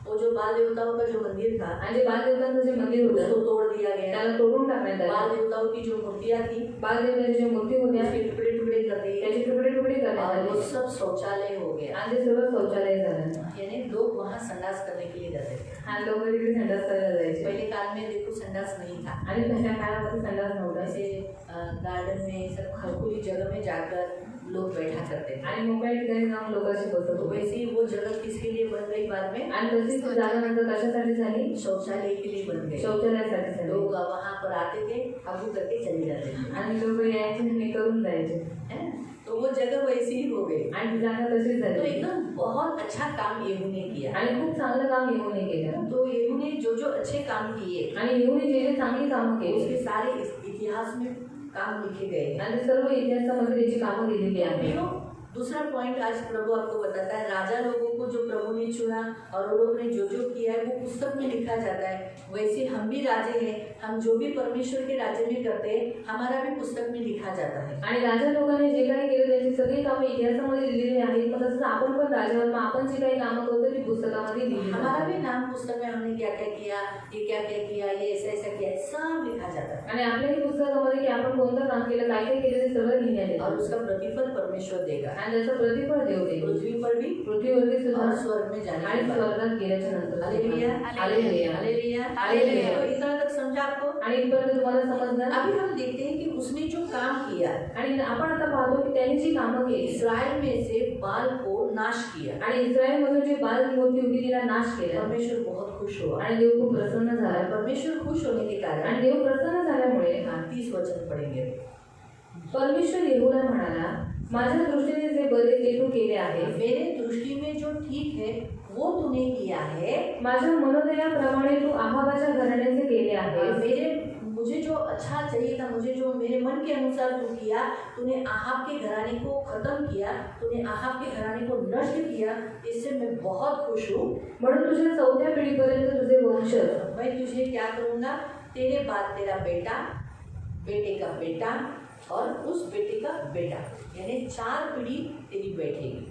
वो जो बाल देवताओं का जो मंदिर था आणि जे बालदेवतांचं जे मंदिर उसको होतं तोड़ दिया गया. त्याला तोडून टाकण्यात बाल आलं. देवताओं की जो मूर्तियां थी बालदेवतांच्या ज्या मूर्ती होत्या उसके टुकड़े टुकड़े कर दिए त्याचे तुकडे तुकडे करण्यात और वो आले सब शौचालय हो गया. आणि ते सर्व शौचालय झालं. यानी लोग वहाँ संडास करने के लिए जाते थे. आणि लोक तिकडे संडास करायला जायचे. पहले काल में देखो संडास नहीं था. आणि पहिल्या काळामध्ये संडास नव्हता. ऐसे गार्डन में सब खुली जगह में जाकर लोग बैठा करते थे. आणि मोकळ्या ठिकाणी जाऊन लोक असे बसत तो होते. वैसे ही वो जगह किसके लिए बन गई बाद में? आणि तशीच ती जागा नंतर कशासाठी झाली? शौचालय के लिए बन गई. शौचालयासाठी झाली. लोग वहाँ पर आते थे अबू करके चले जाते थे. आणि लोक यायचे आणि करून जायचे हैं? तो वो जगह वैसी ही हो गई. आणि ती जागा तशीच तो झाली. एकदम बहुत अच्छा काम येहू ने किया. आणि खूप चांगलं काम येहूने केलं. तो येहू ने जो अच्छे काम किए आणि येहूने जे जे चांगली कामं केली उसके सारे इतिहास में काम लिखे गए हैं. आणि ते सर्व इतिहासामध्ये त्याची कामं लिहिलेली आहेत. प्रियो, दूसरा पॉइंट आज प्रभु आपको बताता है राजा लोगों को जो प्रभु ने चुना और वो लोग ने जो जो किया है वो पुस्तक में लिखा जाता है. वैसे हम भी राजे हैं. हम जो भी परमेश्वर के राज्य में करते हैं हमारा भी पुस्तक में लिखा जाता है. आणि राजा लोकांनी जे काही केलं त्याची सगळी कामं इतिहासामध्ये लिहिलेली आहेत. मग तसंच आपण पण राजावर मग आपण जी काही कामं करतो ती पुस्तकामध्ये लिहिली हमारा जातात. भी नाम पुस्तक में हमने क्या क्या किया, ये क्या क्या किया, ये ऐसा ऐसा किया, सब लिखा जाता है. आणि आपल्याही पुस्तकामध्ये की आपण कोणतं काम केलं काय काय केलं ते सगळं लिहिण्यात और येतं. उसका प्रतिफल परमेश्वर देगा. आणि त्याचं प्रतिफळ देव देईल. पृथ्वी पर भी पृथ्वीवरती सुद्धा और स्वर्ग में जाने आणि के बाद. स्वर्गात गेल्याच्या नंतर हालेलुया, हालेलुया. Hallelujah, hallelujah. तो इतना तक समझा आपको? आणि इथपर्यंत तुम्हाला समजणार. अभी हम देखते हैं कि उसने जो काम किया आणि आपण आता पाहतो की त्यांनी जी कामं केली इस्राएल में से बाल को नाश किया. आणि इस्रायलमधून जी बाल मूर्ती होती तिला नाश केला. परमेश्वर बहुत खुश हुआ. आणि देव खूप प्रसन्न झाला. परमेश्वर खुश होने के कारण आणि देव प्रसन्न झाल्यामुळे 30 वचन पढ़ेंगे. परमेश्वर येहूला म्हणाला माझ्या दृष्टीने जे बरे ते तू केले आहे. मेरे दृष्टि में जो ठीक है वो तूने किया है. माझ्या मनोदयाप्रमाणे तू आहाबाच्या घराण्याचे केले आहे. मुझे जो अच्छा चाहिए था, मुझे जो मेरे मन के अनुसार तू किया, तूने आहाब के घराने को खत्म किया, तूने आहाब के घराने को नष्ट किया. इससे मैं बहुत खुश हूँ. म्हणून तुझ्या 4थ्या पिढीपर्यंत तुझे वंशज मैं तुझे क्या करूँगा, तेरे बाद तेरा बेटा, बेटे का बेटा और उस बेटे का बेटा, यानी 4 पीढ़ी तेरी बैठेगी.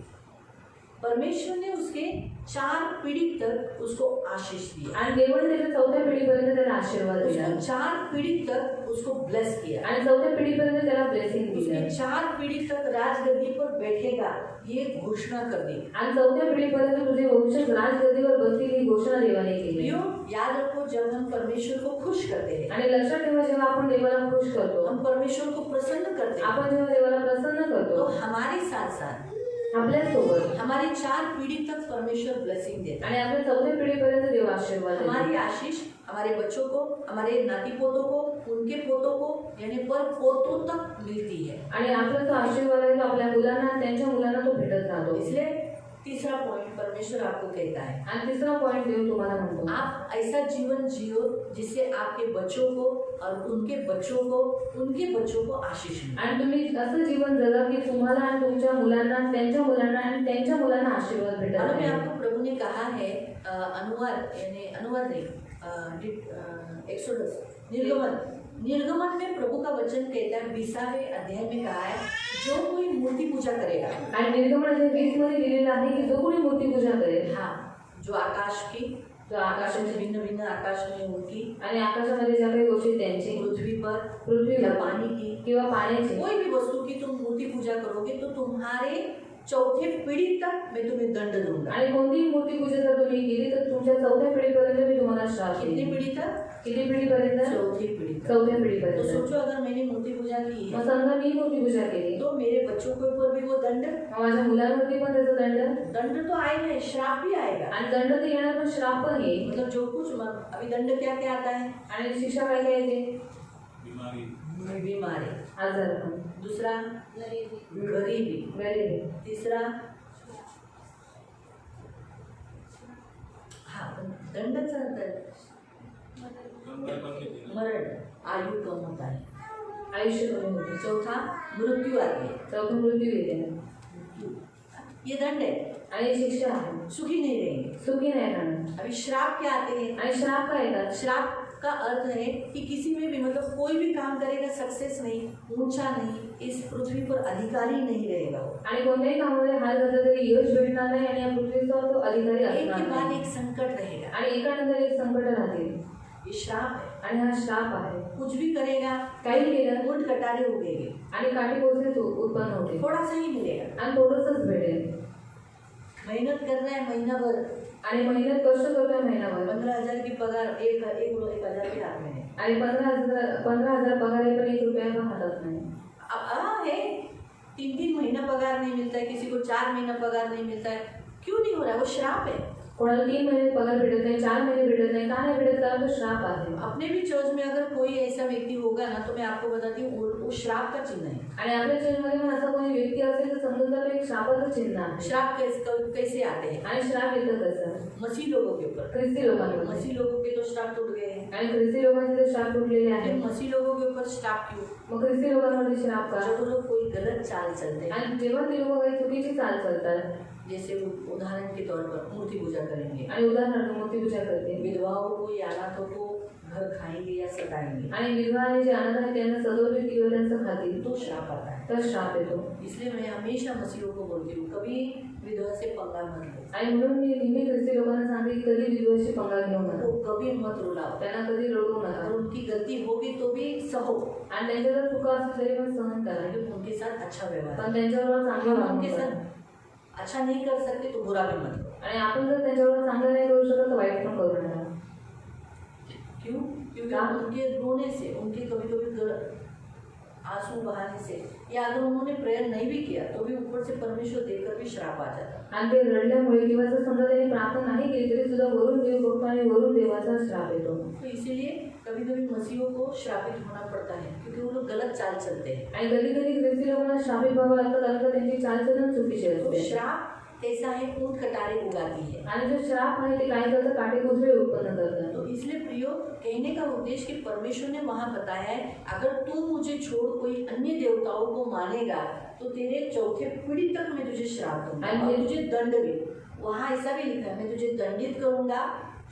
परमेश्वर ने उसके 4 पीढ़ी तक उसको आशीष दी. आणि देवाने त्याच्या 4थ्या पिढीपर्यंत त्याला आशीर्वाद दिला. उसको 4 पीढ़ी तक उसको ब्लेस किया. आणि 4थ्या पिढीपर्यंत त्याला ब्लेसिंग उसके दिलं. 4 पीढ़ी तक राजगद्दी पर बैठेगा ये घोषणा कर दी. आणि 4थ्या पिढीपर्यंत तुझे वंशज राजगद्दीवर बसतील ही घोषणा देवाने केली. प्रियो, याद रखो जब हम परमेश्वर को खुश करते हैं, आणि लक्षात ठेवा जेव्हा आपण देवाला खुश करतो, हम परमेश्वर को प्रसन्न करते हैं, आपण जेव्हा देवाला प्रसन्न तो करतो हमारे साथ साथ आपल्यासोबत हमारी 4 पीढ़ी तक परमेश्वर ब्लेसिंग देता है. आणि आपल्या 4थ्या पिढीपर्यंत देव आशीर्वाद देतो. हमारी आशीष हमारे बच्चों को, हमारे नाती पोतों को, उनके पोतों को यानी पर पोतों तक मिलती है. आणि आपला जो आशीर्वाद आहे तो आपल्या मुलांना त्यांच्या मुलांना तो भेटत राहतो. इसलिए तीसरा पॉइंट परमेश्वर आपको कहता है, आणि तिसरा पॉइंट देव तुम्हाला म्हणतो आप ऐसा जीवन जियो जिससे आपके बच्चों को और उनके बच्चों को, उनके बच्चों को आशीष मिले. आणि तुम्ही असं जीवन जगा की तुम्हाला आणि तुमच्या मुलांना, त्यांच्या मुलांना आणि त्यांच्या मुलांना आशीर्वाद भेटत मालूम है आहे. आपको प्रभु ने कहा है अनुवाद नहीं, एक्सोडस, निर्गमन में प्रभु का वचन कहता है 20वें अध्याय में कहा है जो कोई मूर्ति पूजा करेगा. आणि निर्गमन 20 मध्ये लिहिलेलं आहे की जो कोणी मूर्ती पूजा करेल, हाँ, जो आकाश की, जो आकाश में भिन्न भिन्न आकाश में उनकी, आणि आकाशामध्ये ज्या काही गोष्टी त्यांची, पृथ्वी पर पृथ्वीवर या पानी की किंवा पाण्याची कोई भी वस्तु की तुम मूर्ति पूजा करोगे तो तुम्हारे चौथे पीढ़ी तक मैं तुम्हें दंड दूंगा। आणि कोणतीही मूर्ती पूजा जर तुम्ही केली तर तुमच्या चौथ्या पिढीपर्यंत मी तुम्हाला श्राप कितनी देईन. पीढ़ी तक? किती पिढीपर्यंत? चौथी पीढ़ी तक। चौथ्या तो पिढीपर्यंत. सोचो अगर मैंने मूर्ति पूजा की मग है समजा मी मूर्ती पूजा केली तो मेरे बच्चों के ऊपर भी वो दंड मग माझ्या मुलांवरती पण त्याचा दंड दंड तो आएगा ही, श्राप भी आएगा। आणि दंड तर येणार पण श्राप पण येईल. मतलब जो कुछ अभी दंड क्या क्या आता है? आणि शिक्षा काय काय येते? बीमारी, बीमारी, आजार पण, दूसरा गरीबी, गरिबी, तीसरा हाँ दंडच मरण, आयु कम होता है। आयुष्य कमी होते. चौथा मृत्यू आती है। चौथं मृत्यू येते. ये दंड है, आणि शिक्षा आहे. सुखी नहीं रहेंगे। सुखी नाही राहणार. अभी श्राप क्या आते हैं? आणि श्राप काय येतात? श्राप का अर्थ है कि किसी में भी मतलब कोई भी काम करेगा सक्सेस नहीं, ऊंचा नहीं, इस पृथ्वी पर अधिकारी नहीं रहेगा वो। आणि कोणत्याही कामामध्ये हाल घातला तरी यश भेटणार नाही आणि या पृथ्वीचा तो अधिकारी एक असणार के बाद नाही. एक संकट रहेगा। आणि एकानंतर एक संकट राहतील. ये श्राप है। आणि हा श्राप आहे. कुछ भी करेगा काही केलं ऊंट कटारे उगेंगे, आणि काटेकोरचे उत्पन्न होते थोड़ा सा ही मिलेगा। आणि थोडंसंच भेटेल. मेहनत कर रहा है महीना भर, आणि मेहनत कष्ट करतोय महिनाभर 15,000 की पगार, एक 1,000 के हाथ में है। आणि 15,000 पगार आहे पण 1 रुपया पण हातात नाही. है 3-3 महीना पगार नहीं मिलता है, किसी को 4 महीना पगार नहीं मिलता है। क्यों नहीं हो रहा है? वो श्राप है। कोणाला 3 महिने पगार भेटत नाही, 4 महिने भेटत नाही. का नाही भेटत? कारण तो श्राप आहे. अपने भी चर्च में अगर कोई ऐसा व्यक्ति होगा ना तो मैं आपको बताती हूँ वो श्राप का चिन्ह है। आणि आपल्या चर्चमध्ये पण असा कोणी व्यक्ती असेल तर समजून जा तो एक श्रापाचं चिन्ह आहे. श्राप कैसे आते हैं? आणि श्राप येतं कसं? मसीह लोगों के ऊपर। ख्रिस्ती लोकांवर. मसीह लोगों के तो श्राप टूट गए हैं। आणि ख्रिस्ती लोकांचे ते श्राप तुटलेले फिर आहेत. मसीह लोगों के ऊपर श्राप क्यों? मग ख्रिस्ती लोकांवरती श्राप का? जब वो लोग कोई गलत चाल चलते हैं, आणि जेव्हा ते लोक काही चुकीची चाल चालतात जैसे उदाहरण के तौर पर मूर्ति पूजा करेंगे, आणि उदाहरणार्थ मूर्ती पूजा करते विधवाओं को या अनाथों को घर खाएंगे या सताएंगे, आणि विधवा आणि जे अनाथ आहेत त्यांना सदवतील किंवा त्यांचं खातील तो श्राप आता है। तर श्राप येतो. इसलिए मैं हमेशा मसीहों को बोलती हूँ कभी विधवा से पंगा मत लो, आणि म्हणून मी नेहमी ख्रिस्ती लोकांना सांगते की कधी विधवाशी पंगा घेऊ नका, उनको कभी मत रुलाओ। त्यांना कधी रडू अगर नका. उनकी गलती होगी तो भी सहो, आणि त्यांच्या जर चुका असेल तरी पण सहन करा, लेकिन उनके साथ अच्छा व्यवहार। पण त्यांच्याबरोबर चांगलं हम वागणूक उनके करा. साथ अच्छा नहीं कर सकते तो बुरा भी मत करो। आणि आपण जर त्यांच्याबरोबर चांगलं नाही करू शकत तर वाईट पण करू नका. क्यों? क्योंकि क्या? उनके रोने से, उनके कभी कभी आंसू बहाने से, या अगर उन्होंने प्रेयर नहीं भी किया तो भी ऊपर से परमेश्वर देकर भी श्राप आ जाता। आणि ते रडल्यामुळे किंवा जर समजा त्यांनी प्रार्थना नाही केली तरी सुद्धा वरून देव बघतो आणि वरून देवाचा श्राप येतो. तो इसीलिए कभी कभी मसीहों को श्रापित होना पड़ता है क्योंकि वो लोग गलत चाल चलते हैं। आणि कधी कधी ख्रिस्ती लोकांना श्रापित व्हावं लागतं कारण का त्यांची चालचलन चुकीची तो असते. श्राप कैसा है? ऊंट कटारे उगाती है। आणि जो श्राप आहे ते काय करतं? काटेकोरचे उत्पन्न करतं. तो इसलिए प्रियो, कहने का उद्देश्य कि परमेश्वर ने वहाँ बताया है अगर तू मुझे छोड़ कोई अन्य देवताओं को मानेगा तो तेरे चौथे पीढ़ी तक मैं तुझे श्राप दूंगा और तुझे दंड भी। वहाँ ऐसा भी लिखा है मैं तुझे दंडित करूंगा,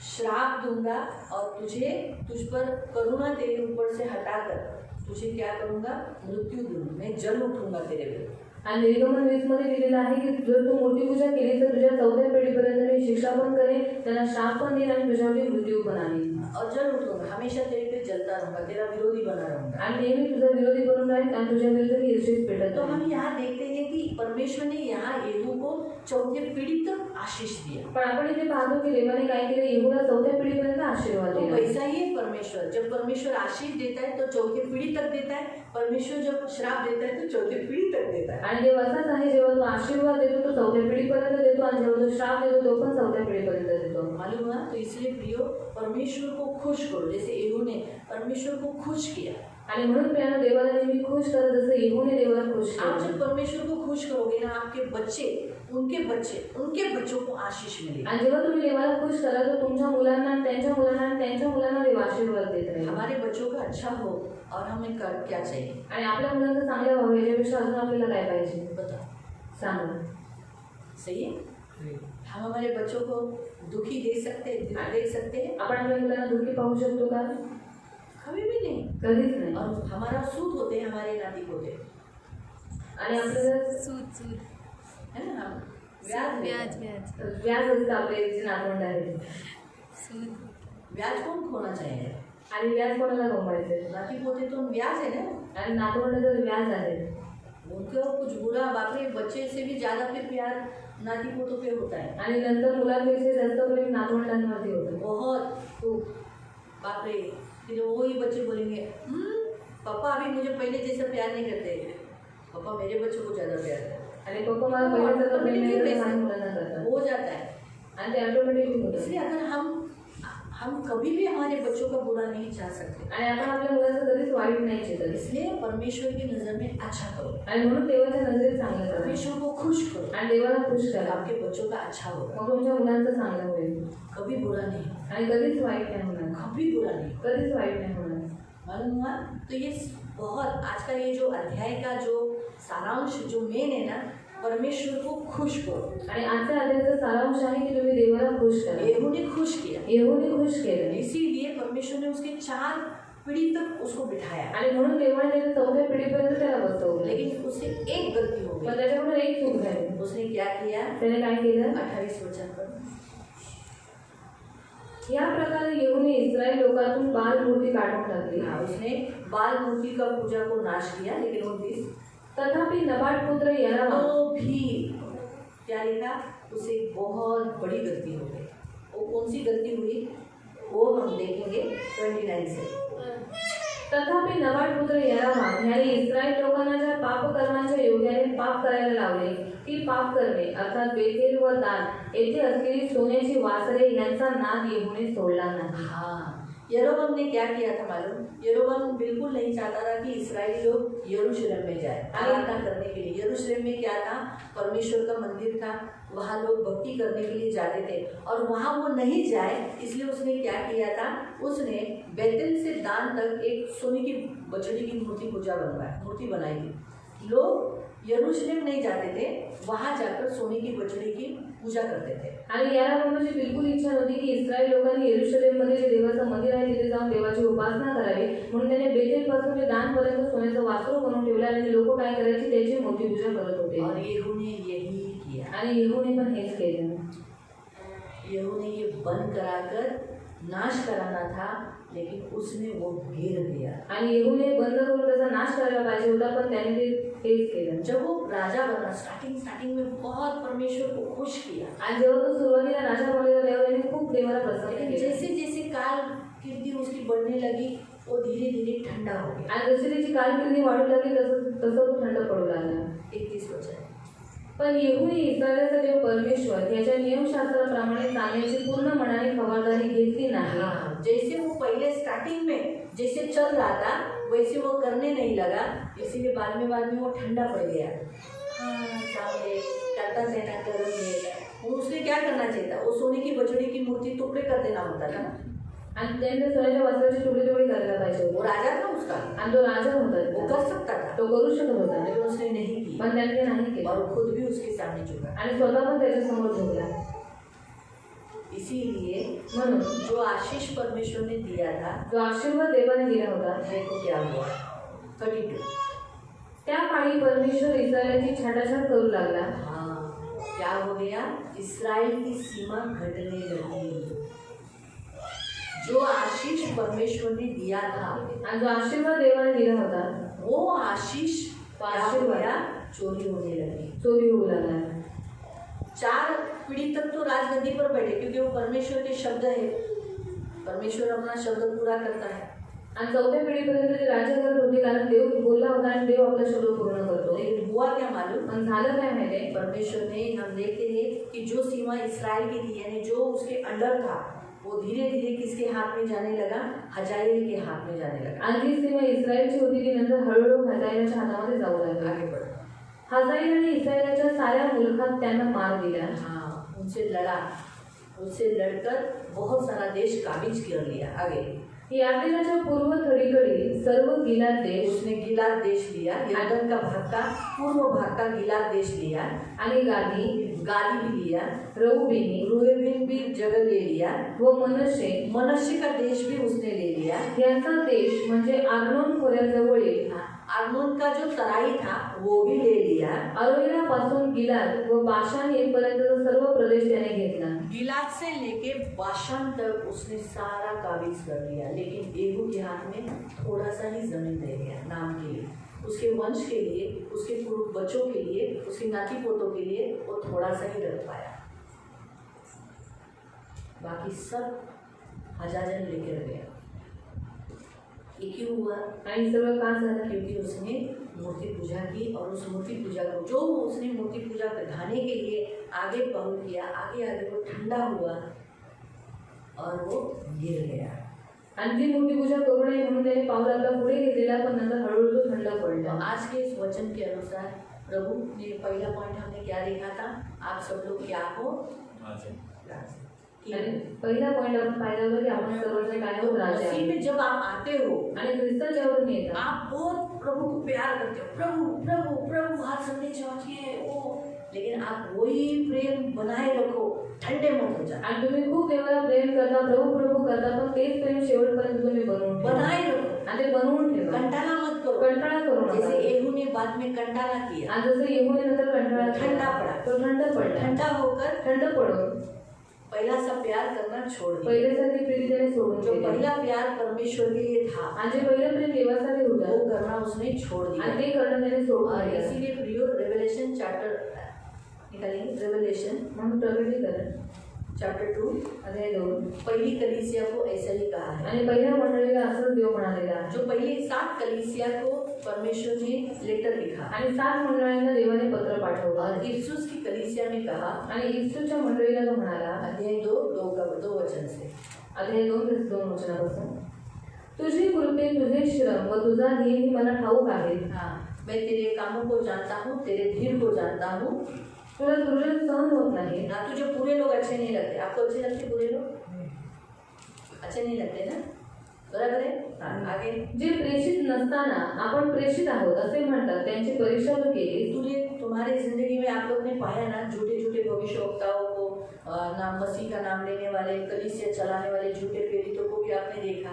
श्राप दूंगा और तुझ पर करुणा तेरे ऊपर से हटाकर तुझे क्या करूंगा? मृत्यू दूंगा, मैं जल उठूंगा तेरे विरुद्ध। आणि निर्गमन 20 मध्ये दिलेलं आहे की जर तू मूर्ती पूजा केली तर तुझ्या 4थ्या पिढीपर्यंत मी शिक्षा पण करेन, त्यांना श्राप पण देईन आणि तुझ्यावरती मृत्यू पण आणीन. और जल उठूंगा, हमेशा तेरे पे जलता रहूंगा, तेरा विरोधी बना रहूंगा। आणि नेहमी तुझा विरोधी बनून राहील आणि तुझ्या विरुद्ध ईर्ष्येच पेटत तो राहील. हम यहाँ देखते हैं कि परमेश्वर ने यहाँ येहू को चौथे पीढ़ी तक आशीष दिया। पण आपण इथे पाहतो की देवाने काय केलं? येहूला 4थ्या पिढीपर्यंत आशीर्वाद तो दिला. वैसा ही है परमेश्वर, जब परमेश्वर आशीष देता है तो चौथे पीढ़ी तक देता है, परमेश्वर जब श्राप देता है तो चौथे पीढ़ी तक देता है। आणि देव असाच आहे, जेव्हा तो आशीर्वाद देतो तो 4थ्या पिढीपर्यंत देतो आणि जेव्हा तो श्राप देतो तो पण 4थ्या पिढीपर्यंत देतो. मालूम हुआ? तो इसलिए प्रियो परमेश्वर को खुश करो, जैसे येहू ने परमेश्वर को खुश किया। आणि म्हणून प्रियानो देवाला नेहमी खुश करा जसं येहूने देवाला खुश आप केलं. जब परमेश्वर को खुश करोगे ना आपके बच्चे, उनके बच्चों को आशीष मिलेगी। आणि जेव्हा तुम्ही देवाला खुश करा तर तुमच्या मुलांना आणि त्यांच्या मुलांना आणि त्यांच्या मुलांना देव आशीर्वाद देत राहील. हमारे बच्चों का अच्छा हो और हमें क्या चाहिए? आणि आपल्या मुलांचं चांगलं व्हावं याच्यापेक्षा अजून आपल्याला काय पाहिजे? बताओ, सांगा. सही है? हम हमारे बच्चों को दुखी दे सकते हैं? आपण आपल्या मुलांना दुःखी पाहू शकतो का? कभी भी नहीं। कधीच नाही. और हमारा सूद होते हैं, हमारे नाती होते हैं, आणि आपल्याला सूद है ना? हम ब्याज व्याज असतं आपले जे नातवंड आहेत. सूद ब्याज कौन खोना चाहेगा? आणि व्याज कोणाला कमवायचं? नाती पोते तो ब्याज है ना। आणि नातवंड जर व्याज आहे उनको कुछ बुरा, बाप रे, बच्चे से भी ज्यादा फिर प्यार नाती पोतों पे होता है, आणि नंतर मुलांपेक्षा जास्त प्रेम नातवंडांवरती होतं. बहुत खूब. बाप रे, फिर वही बच्चे बोलेंगे पापा अभी मुझे पहले जैसा प्यार नहीं करते, पापा मेरे बच्चों को ज्यादा प्यार करते. आणि पप्पा मला पहिल्यासारखं प्रेम नाही करत, माझ्या मुलांना करतात. हो जाता है. आणि ते ऑटोमॅटिकली होतं. इसलिए अगर हम कभी भी हमारे बच्चों का बुरा नहीं चाह सकते, आणि आपण आपल्या मुलाचं कधीच वाईट नाही चिंतत. इसलिए परमेश्वर की नजर में अच्छा करो, आणि म्हणून देवाच्या नजरेत चांगलं करा परमेश्वर को खुश करो, आणि देवाला खुश करा. आपके बच्चों का अच्छा होगा, मग तुमच्या मुलांचं चांगलं होईल कभी बुरा नहीं, आणि कधीच वाईट नाही होणार. कभी बुरा नहीं. कधीच वाईट नाही होणार. मालूम हुआ. तो ये बहुत आज का ये जो अध्याय का जो सारांश जो मेन है ना, परमेश्वर को खुश करो. आणि आजच्या अध्यायाचा सारांश आहे की तुम्ही देवाला खुश करा. येहू ने खुश किया, येहूने खुश केलं इसीलिए परमेश्वर ने उसके 4 पीढ़ी तक उसको बिठाया, आणि म्हणून देवाने त्याच्या 4थ्या पिढीपर्यंत त्याला बसवलं. लेकिन उससे एक गलती हो पण गई. त्याच्याकडून एक चूक झाली. उसने क्या किया? त्याने काय केलं? 28 वचन पर, या प्रकारे येहूने इस्रायल लोकांतून बाल मूर्ती काढून टाकली. उसने बाल मूर्ति का पूजा को नाश किया. लेकिन 29, तथापि नबाट पुत्र यराम तो भी क्या लिखा? उसे बहुत बड़ी गलती हो गई. वो कौन सी गलती हुई वो हम देखेंगे 29 से. तथापि नबाट पुत्र यराम याने इस्रायल लोकांना ज्या पापकर्मांच्या योग्याने पाप करायला लावले ती पाप करणे अर्थात बेतेल व दान येथे असलेली सोन्याची वासरे यांचा नाद येहूने सोडला नाही. हाँ, यरोबम ने क्या किया था मालूम? यरोबम बिल्कुल नहीं चाहता था कि इस्राएली लोग यरूशलेम में जाए आराधना करने के लिए. यरूशलेम में क्या था? परमेश्वर का मंदिर था, वहाँ लोग भक्ति करने के लिए जाते थे, और वहाँ वो नहीं जाए इसलिए उसने क्या किया था? उसने बेतेल से दान तक एक सोने की बछड़ी की मूर्ति बनाई थी. लोग यरूशलेम नहीं जाते थे, वहाँ जाकर सोने की बछड़ी की पूजा करते थे. आणि यारामाची बिलकुल इच्छा नव्हती की इस्रायल लोकांनी येरुशलेममध्ये जे देवाचं मंदिर आहे तिथे जाऊन देवाची उपासना करावी. म्हणून त्याने बेतेलपासून ते दानपर्यंत सोन्याचं वासरू बनवून ठेवलं आणि लोक काय करायची? त्याची मूर्तीपूजा करत होते. और येहूने यही किया. आणि येहूने पण हेच केलं. येहूने ये बंद कराकर नाश कराना था, लेकिन उसने वो घेर दिया. आणि येहूने बंद करून त्याचा नाश करायला पाहिजे होता, पण त्याने ते तेच केलं. जब वो राजा बना स्टार्टिंग में बहुत परमेश्वर को खुश किया. आणि जेव्हा तो सुरुवातीला राजा बनलेला तेव्हा त्याने खूप देवाला प्रसन्न लेकिन केलं. जैसे जैसे काल कीर्ति उसकी बढ़ने लगी, वो धीरे धीरे ठंडा हो गया. आणि जशी त्याची कारकिर्दी वाढू लागली तसं तो थंड पडू लागला. 31 वचन. पण येहूने इस्रायलचा देव परमेश्वर याच्या नियमशास्त्राप्रमाणे चालण्याची पूर्ण मनाने खबरदारी घेतली नाही. हाँ, जैसे वो पहले स्टार्टिंग में जैसे चल रहा था वैसे वो करने नहीं लगा, इसीलिए बाद में वो ठंडा पड़ गया. हाँ, सामने करता रहना करोगे. उसने क्या करना चाहिए था? वो सोने की बछड़ी की मूर्ति टुकड़े कर देना होता था ना. आणि त्याने सोन्याच्या वस्त्राची तुकडे करायला पाहिजे वो होते. राजा था उसका, आणि तो राजा वो होता, कर सकता था, तो करू शकत होता, लेकिन उसने नहीं की. पण त्याने ते नाही केलं. और खुद भी उसके सामने झुका. आणि स्वतः पण त्याच्यासमोर झोपला. इसीलिए म्हणून जो आशीष परमेश्वर ने दिया था, जो आशीर्वाद देवाने दिला होता देखो क्या हुआ. 32. त्या काळी परमेश्वर इस्रायलाची छाटाछाट करू लागला. हाँ, क्या हो गया? इस्राएल की सीमा घटने लगी. जो आशीष परमेश्वर ने दिया था, आणि जो आशीर्वाद देवाने दिला होता वो आशीष क्या हो गया? चोरी होने लगी. चोरी होऊ लागला. 4 पीढ़ी तक तो राजगद्दी पर बैठे, क्योंकि वो परमेश्वर के शब्द है. परमेश्वर अपना शब्द पूरा करता है. आणि 4थ्या पिढीपर्यंत ते राज्य करत होते, कारण देव बोलला होता आणि देव आपला शब्द पूर्ण करतो. लेकिन हुआ क्या मालूम? पण झालं काय माहिती? परमेश्वर ने, हम देखते हैं कि जो सीमा इस्राएल की थी, यानी जो उसके अंडर था, वो धीरे धीरे किसके हाथ में जाने लगा? हजाएल के हाथ में जाने लगा. आणि ती सीमा इस्रायलची होती ती नंतर हळूहळू हजायलाच्या हातामध्ये जाऊ लागली. आगे बढ़. हजायलाने इस्रायलाच्या साऱ्या मुलखात त्यांना मार दिला. हाँ, उनसे लड़ा, उनसे लड़कर बहुत सारा देश काबिज कर लिया. आगे. यार्देनाच्या पूर्व थडीकडील सर्व गिलाद देश उसने गिलाद देश लिया. यरदन का भाग का पूर्व भाग का गिलाद देश लिया. आणि गादी गादी भी लिया. रऊबिनी रूबेन भी जगह ले लिया. व मनश्शे मनश्शे का देश भी उसने ले लिया. यांचा देश म्हणजे आर्नोन खोऱ्याजवळील आर्नोन का जो तराई था वो भी ले लिया. अरोईलापासून गिलाद व बाशान येईपर्यंतचा सर्व प्रदेश त्याने घेतला. गिलाद से लेके बाशान तक उसने सारा काबिज कर लिया. लेकिन येहू के हाथ में थोड़ा सा ही जमीन रह गया नाम के लिए. उसके वंश के लिए, उसके पूर्व बच्चों के लिए, उसके नाती पोतों के लिए वो थोड़ा सा ही रख पाया, बाकी सब हजाजन लेकर गया। ये क्यों हुआ? आणि सगळं का झालं? क्योंकि उसने मूर्ति पूजा की और उस मूर्ति पूजा को जो उसने मूर्ति पूजा बढ़ाने के लिए आगे पहुंच किया, आगे आगे वो ठंडा हुआ और वो गिर गया। आणि ती मूर्तिपूजा करू नये म्हणून त्याने पाऊल आपला पुढे घेतलेला, पण नंतर हळूहळू तो थंड तो पडला। आज के इस वचन के अनुसार प्रभु ने पहला पॉइंट हमने क्या देखा था? आप सब लोग क्या हो? राजा। आणि पहिला पॉइंट आपण पाहिला होता की आपण सर्वजण काय आहोत? राजा मसीह आहे। में जब आप आते हो, आणि ख्रिस्ताच्यावरून येतात आप बहुत प्रभु को प्यार करते हो, प्रभु प्रभु प्रभु हाथ संडे चाहिए वो, लेकिन आप वही प्रेम बनाए रखो, ठंडे मत हो जाए, आणि तुम्ही खूप देवाला प्रेम करता, प्रभू प्रभू करता, पण तेच प्रेम शेवटपर्यंत तुम्ही बनवून ठेवा। बनाए रखो, आणि ते बनवून ठेवा, कंटाला मत करो। कंटाळा करू जैसे नका। येहू ने बाद में कंटाला किया, आणि जसं येहूने नंतर कंटाळा केला, ठंडा पडा। तो थंड पडला, ठंडा होकर थंड पडून पहला सा प्यार करना छोड़ दिया। पहिल्यासारखी प्रीती त्याने सोडून जो दिली। पहला प्यार परमेश्वर के लिए था, आणि जे पहिलं प्रेम देवासाठी वो होतं करना उसने छोड़ दिया। आणि ते करणं त्याने सोडून और दिलं। इसीलिए प्रियो रेवलेशन चैप्टर निकालेंगे, रेवलेशन म्हणून प्रगटीकरण चैप्टर 2 अध्याय 2 पहली कलीसिया को ऐसा ही कहा है। आणि पहिल्या मंडळीला असंच देव म्हणालेला आहे। जो पहले 7 कलीसिया को परमेश्वर ने लेटर लिखा आणि 7 मंडळींना देवाने पत्र पाठवलं और इफिसुस की कलीसिया में कहा, आणि इफिसुसच्या मंडळीला तो म्हणाला अध्याय 2 वचन से, अध्याय 2:2 वचनापासून, तुझी कृपे, तुझे श्रम व तुझा ध्येय मला ठाऊक आहे। हाँ, मैं तेरे कामों को जानता हूँ, तेरे धीर को जानता हूँ। तुला दुर्जन सहन होत नाही। ना तुझे पूरे लोग अच्छे नहीं लगते, आपको अच्छे लगते पूरे लोग? अच्छे नहीं लगते ना, बराबर है। हाँ, आगे जे प्रेषित नसताना आपण प्रेषित आहोत असे म्हणतात, त्यांची परीक्षा तू केली। तूने तुम्हारे जिंदगी में आप लोग ने पाया ना, झूठे झूठे भविष्यवक्ताओं को, नाम मसीह का नाम लेने वाले, कलीसिया चलाने वाले झूठे प्रेरितों को भी आपने देखा।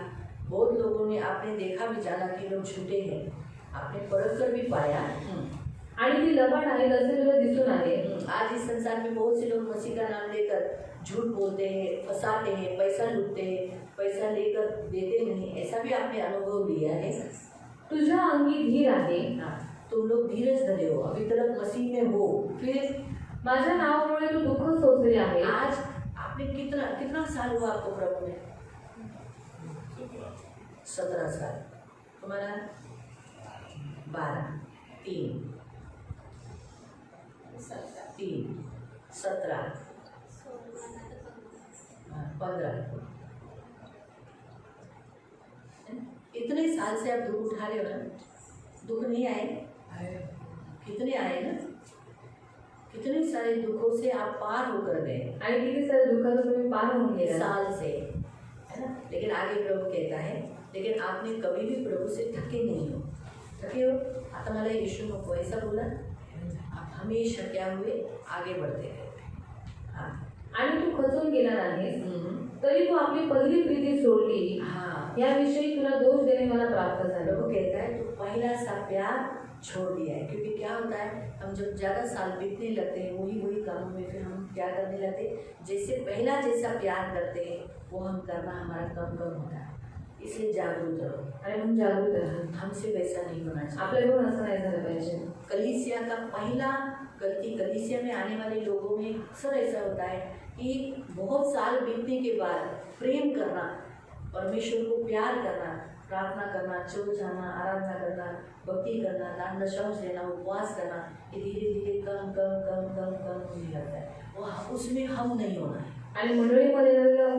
बहुत लोगों ने आपने देखा भी जाना कि लोग झूठे हैं, आपने परख कर भी पाया। आणि ती लबाड आहेत असे तुला दिसून आले। आज इस संसार में बहुत से लोग मसीह का नाम लेकर झूठ बोलते हैं, फंसाते हैं, पैसा लूटते हैं, पैसा लेकर देते नहीं, ऐसा भी आपने अनुभव लिया है। तुझ्या अंगी धीर आहे, हाँ, तुम लोग धीरज धरे हो, अभी तक मसीह में हो। फिर माझ्या नावामुळे तू दुःख सोसले आहे। आज आपने कितना साल हुआ आपको प्रभु में? 17 साल। तुम्हारा 12, 3, 17, 15। इतने साल से आप दुख उठा रहे हो ना? दुख नहीं आए? कितने आए ना? कितने सारे दुखों से आप पार होकर गए, आणि किती सारे दुःखातून तुम्ही पार होऊन इस गेला। साल से, है ना? लेकिन आगे प्रभु कहता है, लेकिन आपने कभी भी प्रभु से थके नहीं हो। थके हो? आता मला यीशु नको ऐसा बोला, आप हमेशा क्या हुए? आगे बढ़ते गए। हाँ, आणि तू खचून गेला नाहीस, तरी तू आपली पहिली प्रीती सोडली। हाँ, याविषयी तुला दोष देणे मला प्राप्त झाले। प्रभु कहता है तो पहला सा प्यार छोड़ दिया है। क्योंकि क्या होता है, हम जब ज़्यादा साल बीतने लगते हैं वही कामों में फिर हम क्या करने लगते हैं, जैसे पहला जैसा प्यार करते हैं वो हम करना हमारा कम होता है। इसलिए जागरूक रहो, आणि म्हणून जागरूक राहा, हमसे वैसा नहीं होना चाहिए। आपल्याकडून असं नाही झालं पाहिजे। कलीसिया का पहला गलती, कलीसिया में आने वाले लोगों में अक्सर ऐसा होता है कि बहुत साल बीतने के बाद प्रेम करना, परमेश्वर को प्यार करना, प्रार्थना करना, चल जाना, आराधना करना, भक्ति करना, दान दशांश देना, उपवास करना, ये धीरे धीरे कम होने लगता है। वो उसमें हम नहीं होना है। आणि मंडळीमध्ये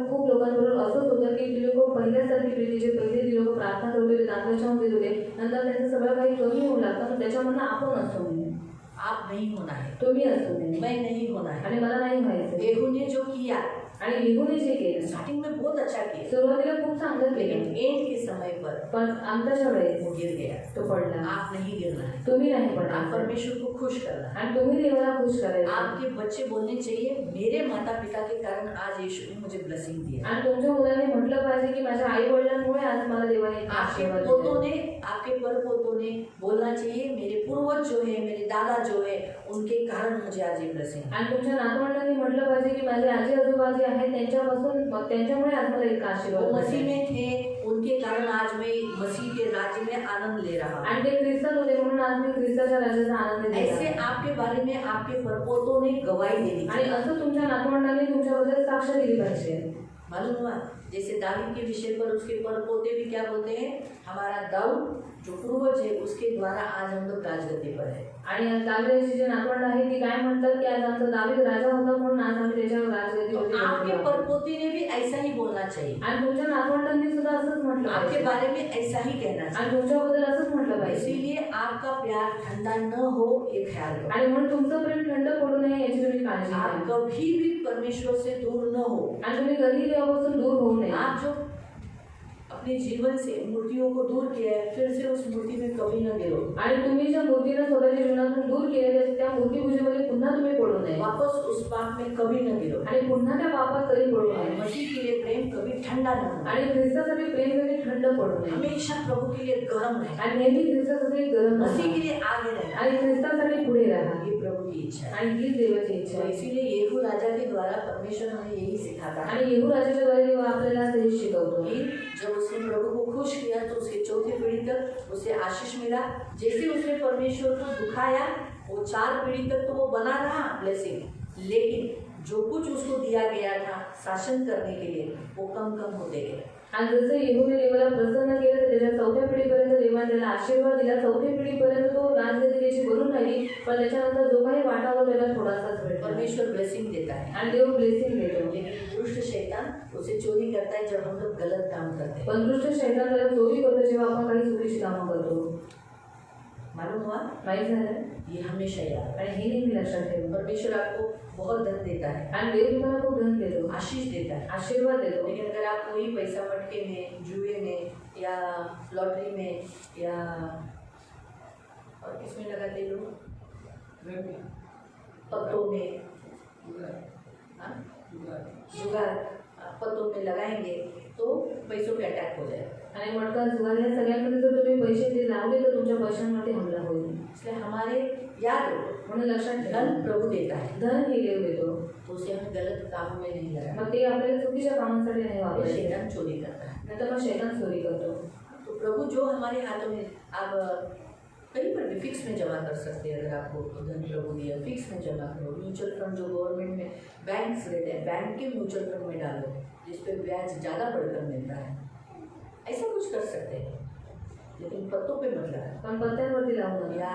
खूप लोकांबरोबर असंच होतं की ती लोक पहिल्यासारखी प्रीतीचे पहिले ती लोक प्रार्थना करत होते, दानदशांश देत होते, नंतर त्यांचं सगळं काही कमी होऊ लागतं, पण त्याच्यामधनं आपण असतो नये, आप नहीं होना है, तुम्ही असतो नये, मैं नहीं होना है। आणि मला नाही व्हायचं। येहू ने जो किया, आणि येहूने जे केलं स्टार्टिंग में बहुत अच्छा किया, सुरुवातीला खूप चांगलं लेकिन केलं, एंड के समय पर पण अंताच्या वेळेस वो गिर गया। तो पडला। आप नहीं गिरना है, तुम्ही नाही आप पडला, परमेश्वर को खुश करना है। आणि तुम्ही देवाला खुश करायचं। आपके बच्चे बोलने चाहिए, मेरे माता पिता के कारण आज यीशु ने मुझे ब्लेसिंग दिया। आणि तुमच्या मुलांनी म्हटलं पाहिजे की माझ्या आई वडिलांमुळे आज मला देवाने एक आपके आशीर्वाद पोतों दिला। ने, आपके परपोतों ने बोलना चाहिए, मेरे पूर्वज जो है, मेरे दादा जो है, उनके कारण मुझे आज ये ब्लेसिंग। आणि तुमच्या नातवंडांनी म्हटलं पाहिजे की माझे आजी आजोबा जे आहेत त्यांच्यापासून, त्यांच्यामुळे आज मला एक वो आशीर्वाद मसीह मिळाला। में थे, उनके कारण आज मैं मसीह के राज्य में आनंद ले रहा हूँ। आणि ते ख्रिस्ती होते म्हणून आज मी ख्रिस्ताच्या राज्याचा आनंद घेत ऐसे आहे. आपके बारे में आपके परपोतों ने गवाही देनी आणि चाहिए। असं तुमच्या नातवंडांनी तुमच्याबद्दल साक्ष दिली पाहिजे. मालूम हुआ जैसे दाऊद के विषय पर उसके परपोते भी क्या बोलते हैं, हमारा दाऊद जो पूर्वज है उसके द्वारा आज हम लोग राजगद्दी पर है। आणि दाविदाची जे नातवंड आहे ती काय म्हणतात की आज आमचा दावीद राजा होता म्हणून आज आम्ही त्याच्यावर राजगद्दीवरती तो आपके बसलो आहोत. परपोते ने भी ऐसा ही बोलना चाहिए, आणि तुमच्या नातवंडांनी सुद्धा असंच म्हटलं आपके पाहिजे. बारे में ऐसा ही कहना चाहिए। आणि तुमच्याबद्दल असंच म्हटलं पाहिजे. इसीलिए आपका प्यार ठंडा न हो ये ख्याल रखो। आणि म्हणून तुमचं प्रेम थंड पडू नये याची तुम्ही काळजी आप घ्या. कभी भी परमेश्वर से दूर न हो। आणि तुम्ही कधीही देवापासून दूर होऊ नये. आप जो अपने जीवन से मूर्तियों को दूर किया है, फिर से उस मूर्ति में कभी न गिरो। आणि तुम्ही ज्या मूर्तीला स्वतःच्या जीवनातून दूर केले त्या मूर्तीपूजेमध्ये पुन्हा तुम्ही पडू नये. वापस उस पाप में कभी न गिरो। आणि पुन्हा त्या पापात कधी पडू नये. मसीह के लिए प्रेम कभी ठंडा न हो, आणि ख्रिस्तासाठी प्रेम कधी थंड पडू नये. हमेशा प्रभु के लिए गर्म रहे, आणि नेहमी ख्रिस्तासाठी गरम मसीह राहा. के लिए आगे रहे। आणि ख्रिस्तासाठी पुढे राहा. ये प्रभु की इच्छा है। आणि हीच देवाची इच्छा तो आहे. इसीलिए येहू राजा के द्वारा परमेश्वर हमें यही सिखाता है आणि येहू राजाच्या द्वारे देव आपल्याला हे शिकवतो कि जब उसने प्रभु को खुश किया तो उसके चौथी पीढ़ी तक उसे आशीष मिला। जैसे उसने परमेश्वर को दुखाया वो 4 पीढ़ी तक तो वो बना रहा ब्लेसिंग, लेकिन जो कुछ उसको दिया गया था शासन करने के लिए वो कम कम होते गए। आणि जसं येहूने देवाला प्रसन्न केलं तर त्याच्या 4थ्या पिढीपर्यंत देवाने त्याला आशीर्वाद दिला. 4थी पिढीपर्यंत तो राजगद्दी त्याची बनून राहिली, पण त्याच्यानंतर जो काही वाटा होता त्याला थोडासाच भेटला. परमेश्वर ब्लेसिंग देता है, आणि देव ब्लेसिंग देतो. लेकिन दुष्ट शैतान उसे चोरी करता है जब हम लोग गलत काम करते हैं। पण दुष्ट शैतान त्याला चोरी करतो जेव्हा आपण काही चुकीची कामं करतो. मालूम हुआ माहीत झालं. ये हमेशा याद रखना। आणि हे नेहमी लक्षात ठेवा. परमेश्वर आपको बहुत धन देता है, आणि देव तुम्हाला खूप धन देतो, आशीष देता है, आशीर्वाद देतो. लेकिन अगर आप वही पैसा मटके में, जुए में या लॉटरी में या और किसमें लगाते लोग, पत्तों में, हाँ? जुगार पत्तों में लगाएंगे तो पैसों पे अटैक हो जाएगा। आणि मटका जुगार या सगळ्यांमध्ये जर तुम्ही पैसे ते लावले तर तुमच्या पैशांमध्ये हमला होईल. इसलिए हमारे याद रखो म्हणून लक्षात ठेवा धन प्रभु देता है, धन हे देव देतो. तो उसे हमें गलत कामों में नहीं लगाना। मग ते आपल्याला चुकीच्या कामांसाठी नाही फिर वापरायचे. शैतान चोरी करता है। नंतर मग शैतान चोरी करतो. तो प्रभु जो हमारे हाथों में, आप कहीं पर भी फिक्स में जमा कर सकते हैं। अगर आपको धन प्रभु दिया फिक्स में जमा करो। म्यूचुअल फंड जो गवर्नमेंट में बैंक्स रहते हैं, बैंक के म्यूचुअल फंड में डालो जिस पे ब्याज ज़्यादा बढ़कर मिलता है, ऐसा कुछ कर सकते हैं, लेकिन पत्तों पे मत लगाना पण पत्त्यांवरती लावू नका. या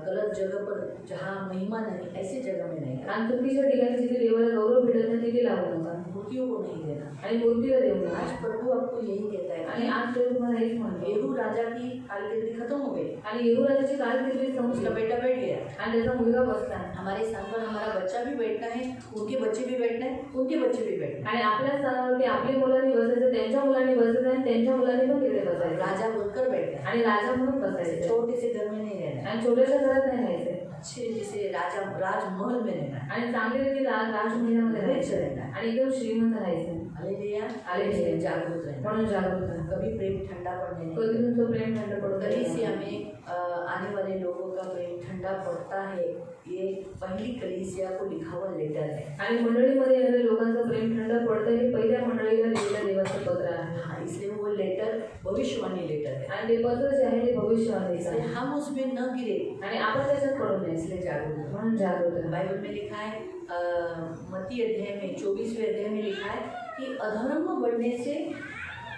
गलत जगह पर जहाँ महिमा नहीं ऐसी जगह में नहीं, आणि चुकीच्या ठिकाणी जिथे देवाला गौरव भेटत नाही तिथे लावू नका. मूर्तियों को नहीं देना। आणि मूर्तीला देऊ आज नका. प्रभु आपको यही कहता है आणि आज देव तुम्हाला हेच म्हणतो. येहू राजा की कारकिर्दी खत्म हो गई, आणि येहू राजाची कारकिर्दी उसका संपली बेटा बैठ गया। आणि त्याचा मुलगा बसला. हमारे स्थान पर हमारा बच्चा भी बैठना है, उनके बच्चे भी बैठना है, उनके बच्चे भी बैठना है। आणि आपल्या स्थानावरती आपली मुलांनी बसायचं, त्यांच्या मुलांनी बसायचं आणि त्यांच्या मुलांनी पण तिथे बसायचं. राजा बोलकर बैठना है, आणि राजा म्हणून बसायचं. छोटे से घर में नहीं रहना है, आणि छोट्याशा घरात नाही राहायचं. अच्छे जैसे राजमहल में रहना है। आणि चांगली रीती राजमहिन्यामध्ये रिच राहायचं. रहना है। आणि एकदम श्रीमंत राहायचं. Hallelujah, hallelujah. जागरूक रहना। म्हणून जागरूक राहा. कभी प्रेम ठंडा पड़ने नहीं कधी देना। तुमचं प्रेम थंड पडू कहीं से नये. हमें आने वाले लोगों का प्रेम ठंडा पड़ता है, ये पहली कलीसिया को लिखा हुआ लेटर है। आणि मंडळीमध्ये येणाऱ्या लोकांचं प्रेम थंड पडतं हे पहिल्या मंडळीला लिहिलेलं देवाचं पत्र आहे. हाँ, इसलिए वो लेटर भविष्यवाणी लेटर है, आणि ते पत्र जे आहे ते भविष्यवाणीचं इसलिए आहे. हम उसमें न गिरे, आणि आपण त्याच्यात पडू नये. इसलिए जागरूक रहो। म्हणून जागरूक राहा. बाइबल में लिखा है मत्ती अध्याय में 24वें अध्याय में लिखा है कि अधर्म बढ़ने से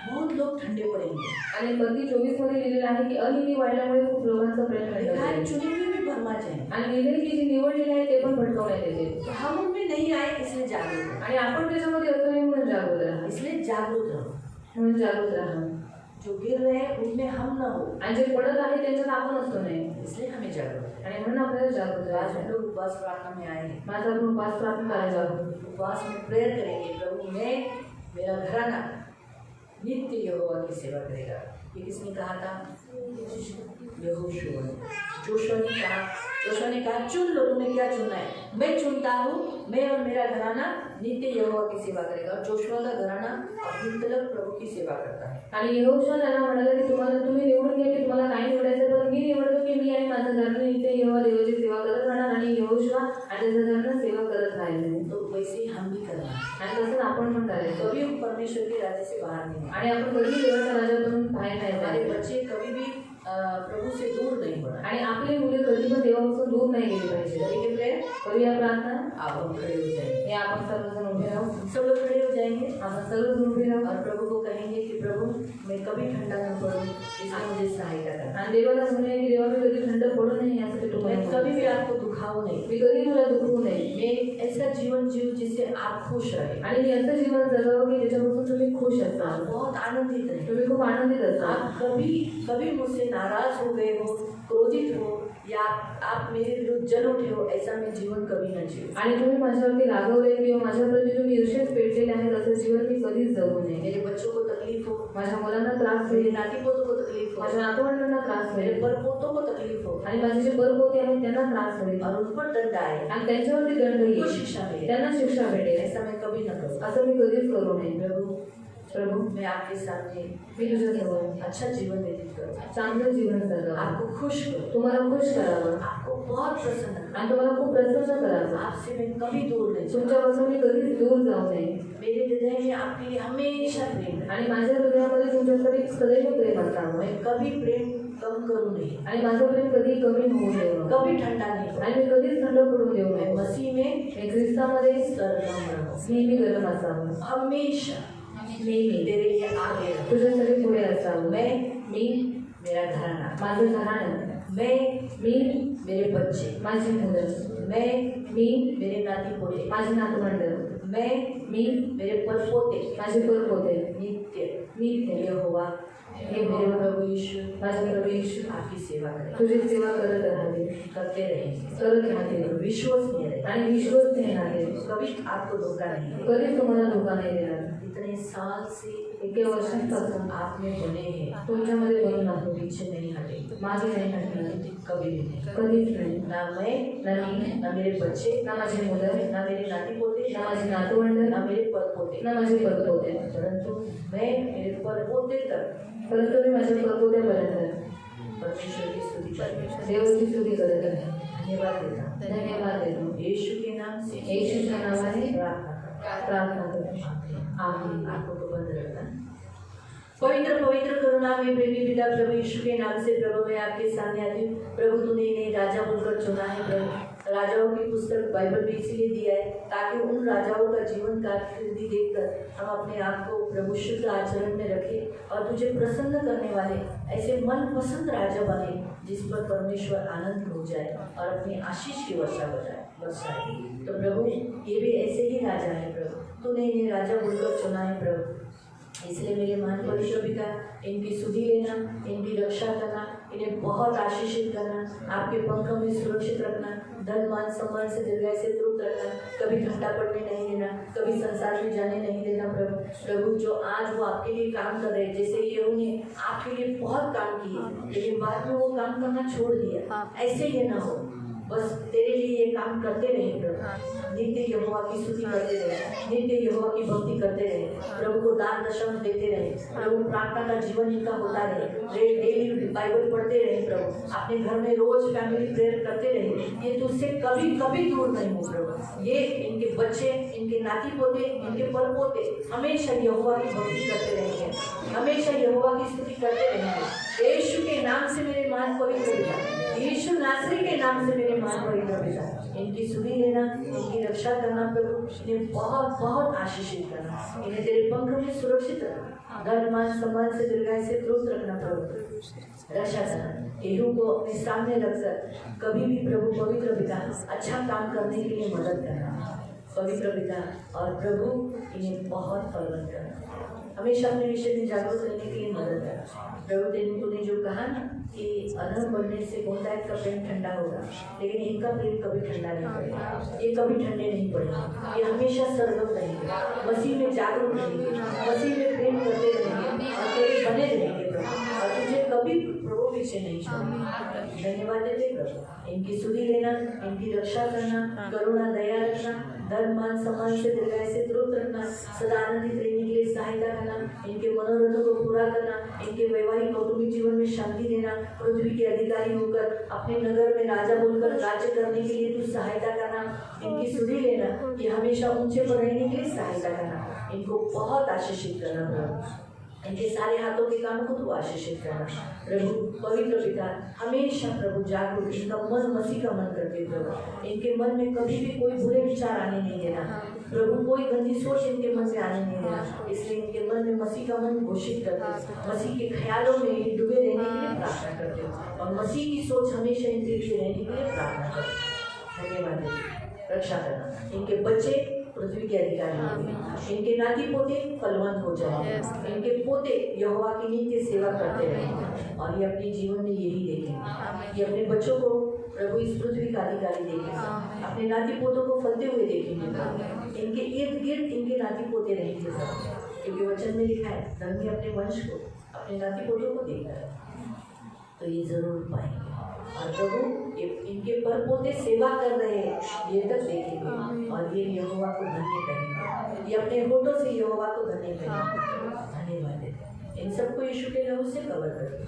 बहुत लोग ठंडे पड़ेंगे। आणि मत्ती 24 मध्ये लिहिलेलं आहे की अनिती वाढल्यामुळे खूप लोकांचं प्रेम थंड लिखा है होईल. चुने हुए भी भरमा जाएंगे। आणि लिहिले की जे निवडलेले आहे ते पण भटकवण्यात येते. तो हम उनमें नहीं आए, इसलिए जागरूक रहो, आणि आपण त्याच्यामध्ये असतो नाही म्हणून जागरूक राहा. इसलिए जागरूक रहो। म्हणून जागरूक राहा. जो गिर रहे हैं उनमें हम न हो, आणि जे पडत आहे त्यांच्यात आपण असतो नाही. इसलिए हमें जागरूक रहना है। आणि म्हणून आपल्याला जागरूक आज राहायचं हम आहे. लोग उपवास प्रार्थना में आए हैं। माझा आपण उपास प्रार्थना करायचा आहोत. उपवास में प्रेयर करेंगे, प्रभु मैं मेरा घराना नित्य यहोवा की सेवा करेगा। ये किसने कहा था? यहोशुआ ने। जोशुआ ने कहा चुन लो, तुम्हें क्या चुनना है? मैं चुनता हूँ, मैं और मेरा घराना नित्य यहोवा की सेवा करेगा। और जोशुआ का घराना अभी तक प्रभु की सेवा करता है। आणि यहोशुआ त्यांना म्हणाला की तुम्ही निवडून घ्या की तुम्हाला काय निवडायचं, पण मी निवडतो की मी आणि माझं घराने नित्य यहोवा देवाची सेवा करत राहणार आणि यहोशुआ आणि त्याच्या घरानं सेवा करत राहिले. तो वैसे ही हम भी करना. आणि तसंच आपण पण करायचं. कभी हम परमेश्वर के राज्य से बाहर नहीं आए. आणि आपण कधी देवाच्या राज्यातून बाहेर नाही हमारे जायचं. बच्चे कभी भी प्रभु से दूर नहीं बढ़े. आणि आपली मुले कधी पण देवापासून दूर नाही गेली पाहिजे. करेंगे प्रेयर. करूया प्रार्थना. आप हम खड़े हो जाएंगे. हे आपण सर्वजण उभे राहू. सब लोग खड़े हो जाएंगे. आपण सर्वजण उभे राहू. और प्रभु को कहेंगे कि प्रभु मैं कभी ठंडा न पड़ूं, इसमें मुझे सहायता करना. आणि देवाला म्हणूया की देवा मी कधी थंड पडू नये यासाठी मैं तुम्हाला कभी भी आपको दुखाऊं नहीं. मी कधी तुला दुखवू नये. मैं ऐसा जीवन जीव जिससे आप खुश रहे. आणि मी असं जीवन जगावं की ज्याच्यापासून तुम्ही खुश आप असाल. बहुत आनंदित रहे. तुम्ही खूप आनंदित असाल. आप कभी कभी मुझसे नाराज हो गए हो, क्रोधित हो, या आप मेरे विरुद्ध जल उठे हो, ऐसा मैं जीवन कभी न जीव. आणि तुम्ही माझ्यावरती रागवले किंवा माझ्याप्रती तुम्ही ईर्ष्येत पेटलेले आहेत असं जीवन मी कधीच जगू नये. मेरे बच्चों को तकलीफ हो, माझ्या मुलांना त्रास मेरे होईल. नाती पोतों को तकलीफ हो, माझ्या नातवंडांना त्रास मेरे होईल. परपोतों को तकलीफ हो, आणि माझे जे परपोते आहेत त्यांना त्रास होईल. और उन पर दंड आए, आणि त्यांच्यावरती दंड उनको येईल. शिक्षा मिले, त्यांना शिक्षा भेटेल. ऐसा मैं कभी न करूँ. असं मी कधीच करू नये. प्रभु प्रभू मैं आपके सामने मी तुझ्याजवळ अच्छा जीवन व्यतीत करूँ, चांगलं जीवन जगावं. आपको खुश करूँ, तुम्हाला खुश करावं. आपको बहुत प्रसन्न करूँ. आणि तुम्हाला खूप प्रसन्न करावं. आपसे मैं कभी दूर नहीं जाऊँ. तुमच्यापासून मी कधीच दूर जाऊ नये. मेरे हृदय में आपके लिए हमेशा प्रेम है. आणि माझ्या हृदयामध्ये तुमच्याकडे सदैव प्रेम असावं. मैं कभी प्रेम कम करूँ नहीं, आणि माझं प्रेम कधी कमी होऊ नये. कभी ठंडा नहीं करूँ. आणि मी कधीच थंड पडून देऊ मैं नये. मसीह में मी ख्रिस्तामध्ये सरगम रहूँ. नेहमी गरम असावं. हमेशा नेहमी तेरे लिए आगे रहूँ. तुझ्यासाठी पुढे असावं. मी मेरा घराना, माझं घराणं, मी मेरे बच्चे, माझी मुलं, मी मेरे नाती पोते, माझी नातवंड, मी मेरे परपोते, माझे परपोते, नित्य यहोवा हे मेरे मेरे प्रभु यीशु माझे प्रभू येशू आपकी सेवा करें, तुझी सेवा करत राहावे, करते रहेंगे, करत राहते विश्वसनीय रहे, आणि विश्वसनीय राहते. कभी आपको धोखा नहीं देगा. कधीच तुम्हाला धोका नाही देणार. इतने साल से इतके वर्षांपासून आप में बने हैं, तुमच्यामध्ये बनून आहो. पीछे नहीं हटे, मागे नाही हटणार. कभी भी नहीं. कधीच नाही. ना मैं, ना मी, ना मेरे बच्चे, ना माझे मुलं, ना मेरे नाती पोते, ना माझी नातवंड, ना मेरे परपोते, ना माझे परपोते, परंतु मैं मेरे परपोते तक परंतु मी माझ्या परपोत्यापर्यंत परमेश्वर की स्तुति करते देवाची स्तुती करत आहे. धन्यवाद देता हूँ. धन्यवाद देतो. यीशु के नाम से येशूच्या नावाने प्रार्थना करता प्रार्थना करतो. हूँ. आमीन. आंखों को बंद रखना. पवित्र पवित्र करुणा में प्रेमी पिता प्रभु यीशु के नाम से प्रभु मैं आपके सामने आती हूँ. प्रभु तूने इन्हें राजा बनकर चुना है. प्रभु राजाओं की पुस्तक बाइबल में इसीलिए दिया है ताकि उन राजाओं का जीवन कारकिर्दी देखकर हम अपने आप को प्रभु शुद्ध आचरण में रखें और तुझे प्रसन्न करने वाले ऐसे मन पसंद राजा बने जिस पर परमेश्वर आनंद हो जाए और अपनी आशीष की वर्षा बरसाए. तो प्रभु ये भी ऐसे ही राजा है. प्रभु तूने इन्हें राजा बनकर चुना है. प्रभु इसलिए मेरे महान परमेश्वर पिता इनकी सुधि लेना, इनकी रक्षा करना, इन्हें बहुत आशीषित करना, आपके पंखों में सुरक्षित रखना, धन मान सम्मान से दीर्घायु से तृप्त रखना, कभी ठंडा पड़ने नहीं देना, कभी संसार में जाने नहीं देना. प्रभु प्रभु जो आज वो आपके लिए काम कर रहे हैं, जैसे ये उन्हें आपके लिए बहुत काम किए लेकिन बाद में वो काम करना छोड़ दिया, ऐसे ये ना हो. बस तेरे लिए ये काम करते रहे. प्रभु नित्य यहोवा की स्तुति करते रहे, नित्य यहोवा की भक्ति करते रहे, प्रभु को दान दशम देते रहे. प्रभु प्रार्थना का जीवन इनका होता रहे, डेली बाइबल पढ़ते रहे. प्रभु अपने घर में रोज फैमिली प्रेयर करते रहे. ये तुझसे कभी कभी दूर नहीं हो. प्रभु ये इनके बच्चे, इनके नाती पोते, इनके पर पोते हमेशा यहोवा की भक्ति करते रहेंगे, हमेशा यहोवा की स्तुति करते रहेंगे. यीशु के नाम से मेरे महान पवित्र पिता, यीशु नासरी के नाम से मेरे महान पवित्र पिता, इनकी सुधि लेना, इनकी रक्षा करना. प्रभु इन्हें बहुत बहुत आशीषित करना, इन्हें तेरे पंख में सुरक्षित रखना, धन मान सम्मान से दीर्घायु से तृप्त रखना. प्रभु रक्षा करना. यहू को अपने सामने रखकर कभी भी प्रभु पवित्र पिता अच्छा काम करने के लिए मदद करना. पवित्र पिता और प्रभु इन्हें बहुत फलवंत करना, हमेशा अपने विषय में जागरूक रहने के लिए मदद करना. प्रभु तूने जो कहा ना कि अधर्म बढ़ने से बहुतायत का प्रेम ठंडा होगा, लेकिन इनका प्रेम कभी ठंडा नहीं पड़ेगा, ये कभी ठंडे नहीं पड़ेंगे, ये हमेशा सरगम रहेंगे, मसीह में जागरूक रहेंगे, मसीह में प्रेम करते रहेंगे और तेरे बने रहेंगे प्रभु, और तुझे कभी प्रभु पीछे नहीं छोड़ेंगे. धन्यवाद देते प्रभु. इनकी सुधि लेना, इनकी रक्षा करना, करुणा दया रखना, धन मान सम्मान से दीर्घायु से तृप्त रखना, सदा आनंदित रहने के लिए सहायता करना, इनके मनोरथों को पूरा करना, इनके वैवाहिक कौटुंबिक जीवन में शांति देना, पृथ्वी के अधिकारी होकर अपने नगर में राजा बोलकर राज्य करने के लिए तू सहायता करना, इनकी सुधि लेना, ये हमेशा ऊंचे पर रहने के लिए सहायता करना, इनको बहुत आशीषित करना प्रभु, इनके सारे हाथों के कामों को तू आशीषित करना प्रभु। पवित्र पिता हमेशा प्रभु जागरूक, इनका मन मसीह का मन करते प्रभु, इनके मन में कभी भी कोई बुरे विचार आने नहीं देना प्रभु, कोई गंदी सोच इनके मन में आने नहीं देना, इसलिए इनके मन में मसीह का मन घोषित करते, मसीह के ख्यालों में ये डूबे रहने के लिए प्रार्थना करते हो और मसीह की सोच हमेशा इनके लिए रहने के लिए प्रार्थना करते। धन्यवाद। रक्षा करना, इनके बच्चे पृथ्वी के अधिकारी होंगे, इनके नाती पोते फलवंत हो जाएंगे, इनके पोते यहोवा की नित्य सेवा करते रहेंगे और ये अपने जीवन में यही देखेंगे, ये अपने बच्चों को प्रभु इस पृथ्वी का अधिकारी देखेंगे, अपने नाती पोतों को फलते हुए देखेंगे, इनके इर्द गिर्द इनके नाती पोते रहेंगे सब, क्योंकि वचन में लिखा है धर्मी अपने वंश को अपने नाती पोतों को देखता है तो ये जरूर पाएंगे और प्रभु इनके पर पोते सेवा कर रहे हैं ये तक देखेंगे और ये यहोवा को धन्य करेंगे, ये अपने होठों से यहोवा को धन्य करेंगे। धन्यवाद देते इन सबको यीशु के लहू से कवर करके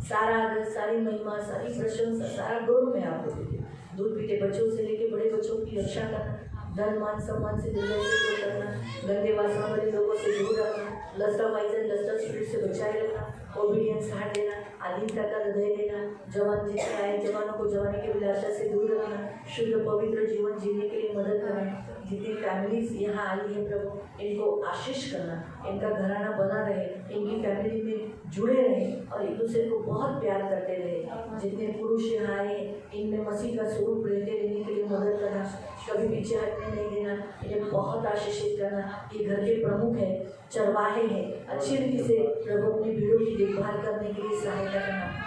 सारा आदर, सारी महिमा, सारी प्रशंसा, सारा गौरव मैं आपको देती हूँ। दूध पीते बच्चों से लेके बड़े बच्चों की रक्षा करना, धन मान सम्मान से दुर्लभ से दूर करना, गंदे वासना वाले लोगों से दूर रखना, lust of eyes and lust of spirit से बचाए रखना, ओबीडियंस हार्ट देना, आधीनता का हृदय देना, जवान जिससे आए जवानों को जवानी की विलासा से दूर रखना, शुद्ध पवित्र जीवन जीने के लिए मदद करना। जितनी फैमिलीज यहाँ आई है प्रभु इनको आशीष करना, इनका घराना बना रहे, इनकी फैमिली में जुड़े रहे और एक दूसरे को बहुत प्यार करते रहे। जितने पुरुष यहाँ आए इनमें मसीह का स्वरूप रहते रहने के लिए मदद करना, कभी पीछे हटने नहीं देना, इन्हें बहुत आशीषित करना। ये घर के प्रमुख है, चरवाहे हैं, अच्छी रीति से प्रभु अपनी भीड़ों की देखभाल करने के लिए सहायता करना,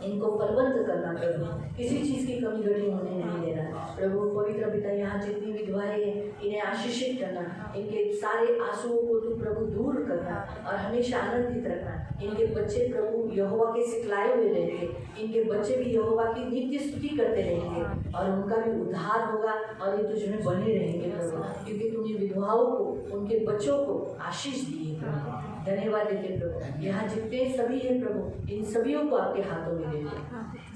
इनको फलवंत करना प्रभु, किसी चीज़ की कमी घटी होने नहीं देना प्रभु। पवित्र पिता यहाँ जितनी विधवाएं हैं इन्हें आशीषित करना, इनके सारे आंसुओं को तू प्रभु दूर करना और हमेशा आनंदित रखना। इनके बच्चे प्रभु यहोवा के सिखलाए हुए रहेंगे, इनके बच्चे भी यहोवा की नित्य स्तुति करते रहेंगे और उनका भी उद्धार होगा और ये तुझ में बने रहेंगे प्रभु, क्योंकि तूने विधवाओं को उनके बच्चों को आशीष दी है प्रभु। धन्यवाद देते प्रभु। यहाँ जितने सभी हैं प्रभु इन सभी को आपके हाथों में देते,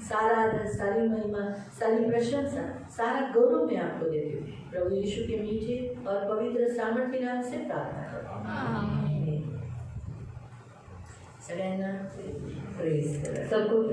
सारा आदर, सारी महिमा, सारी प्रशंसा, सारा गौरव मैं आपको देती हूँ प्रभु यीशु के मीठे और पवित्र सामर्थ के नाम से प्रार्थना करता हूँ। सबको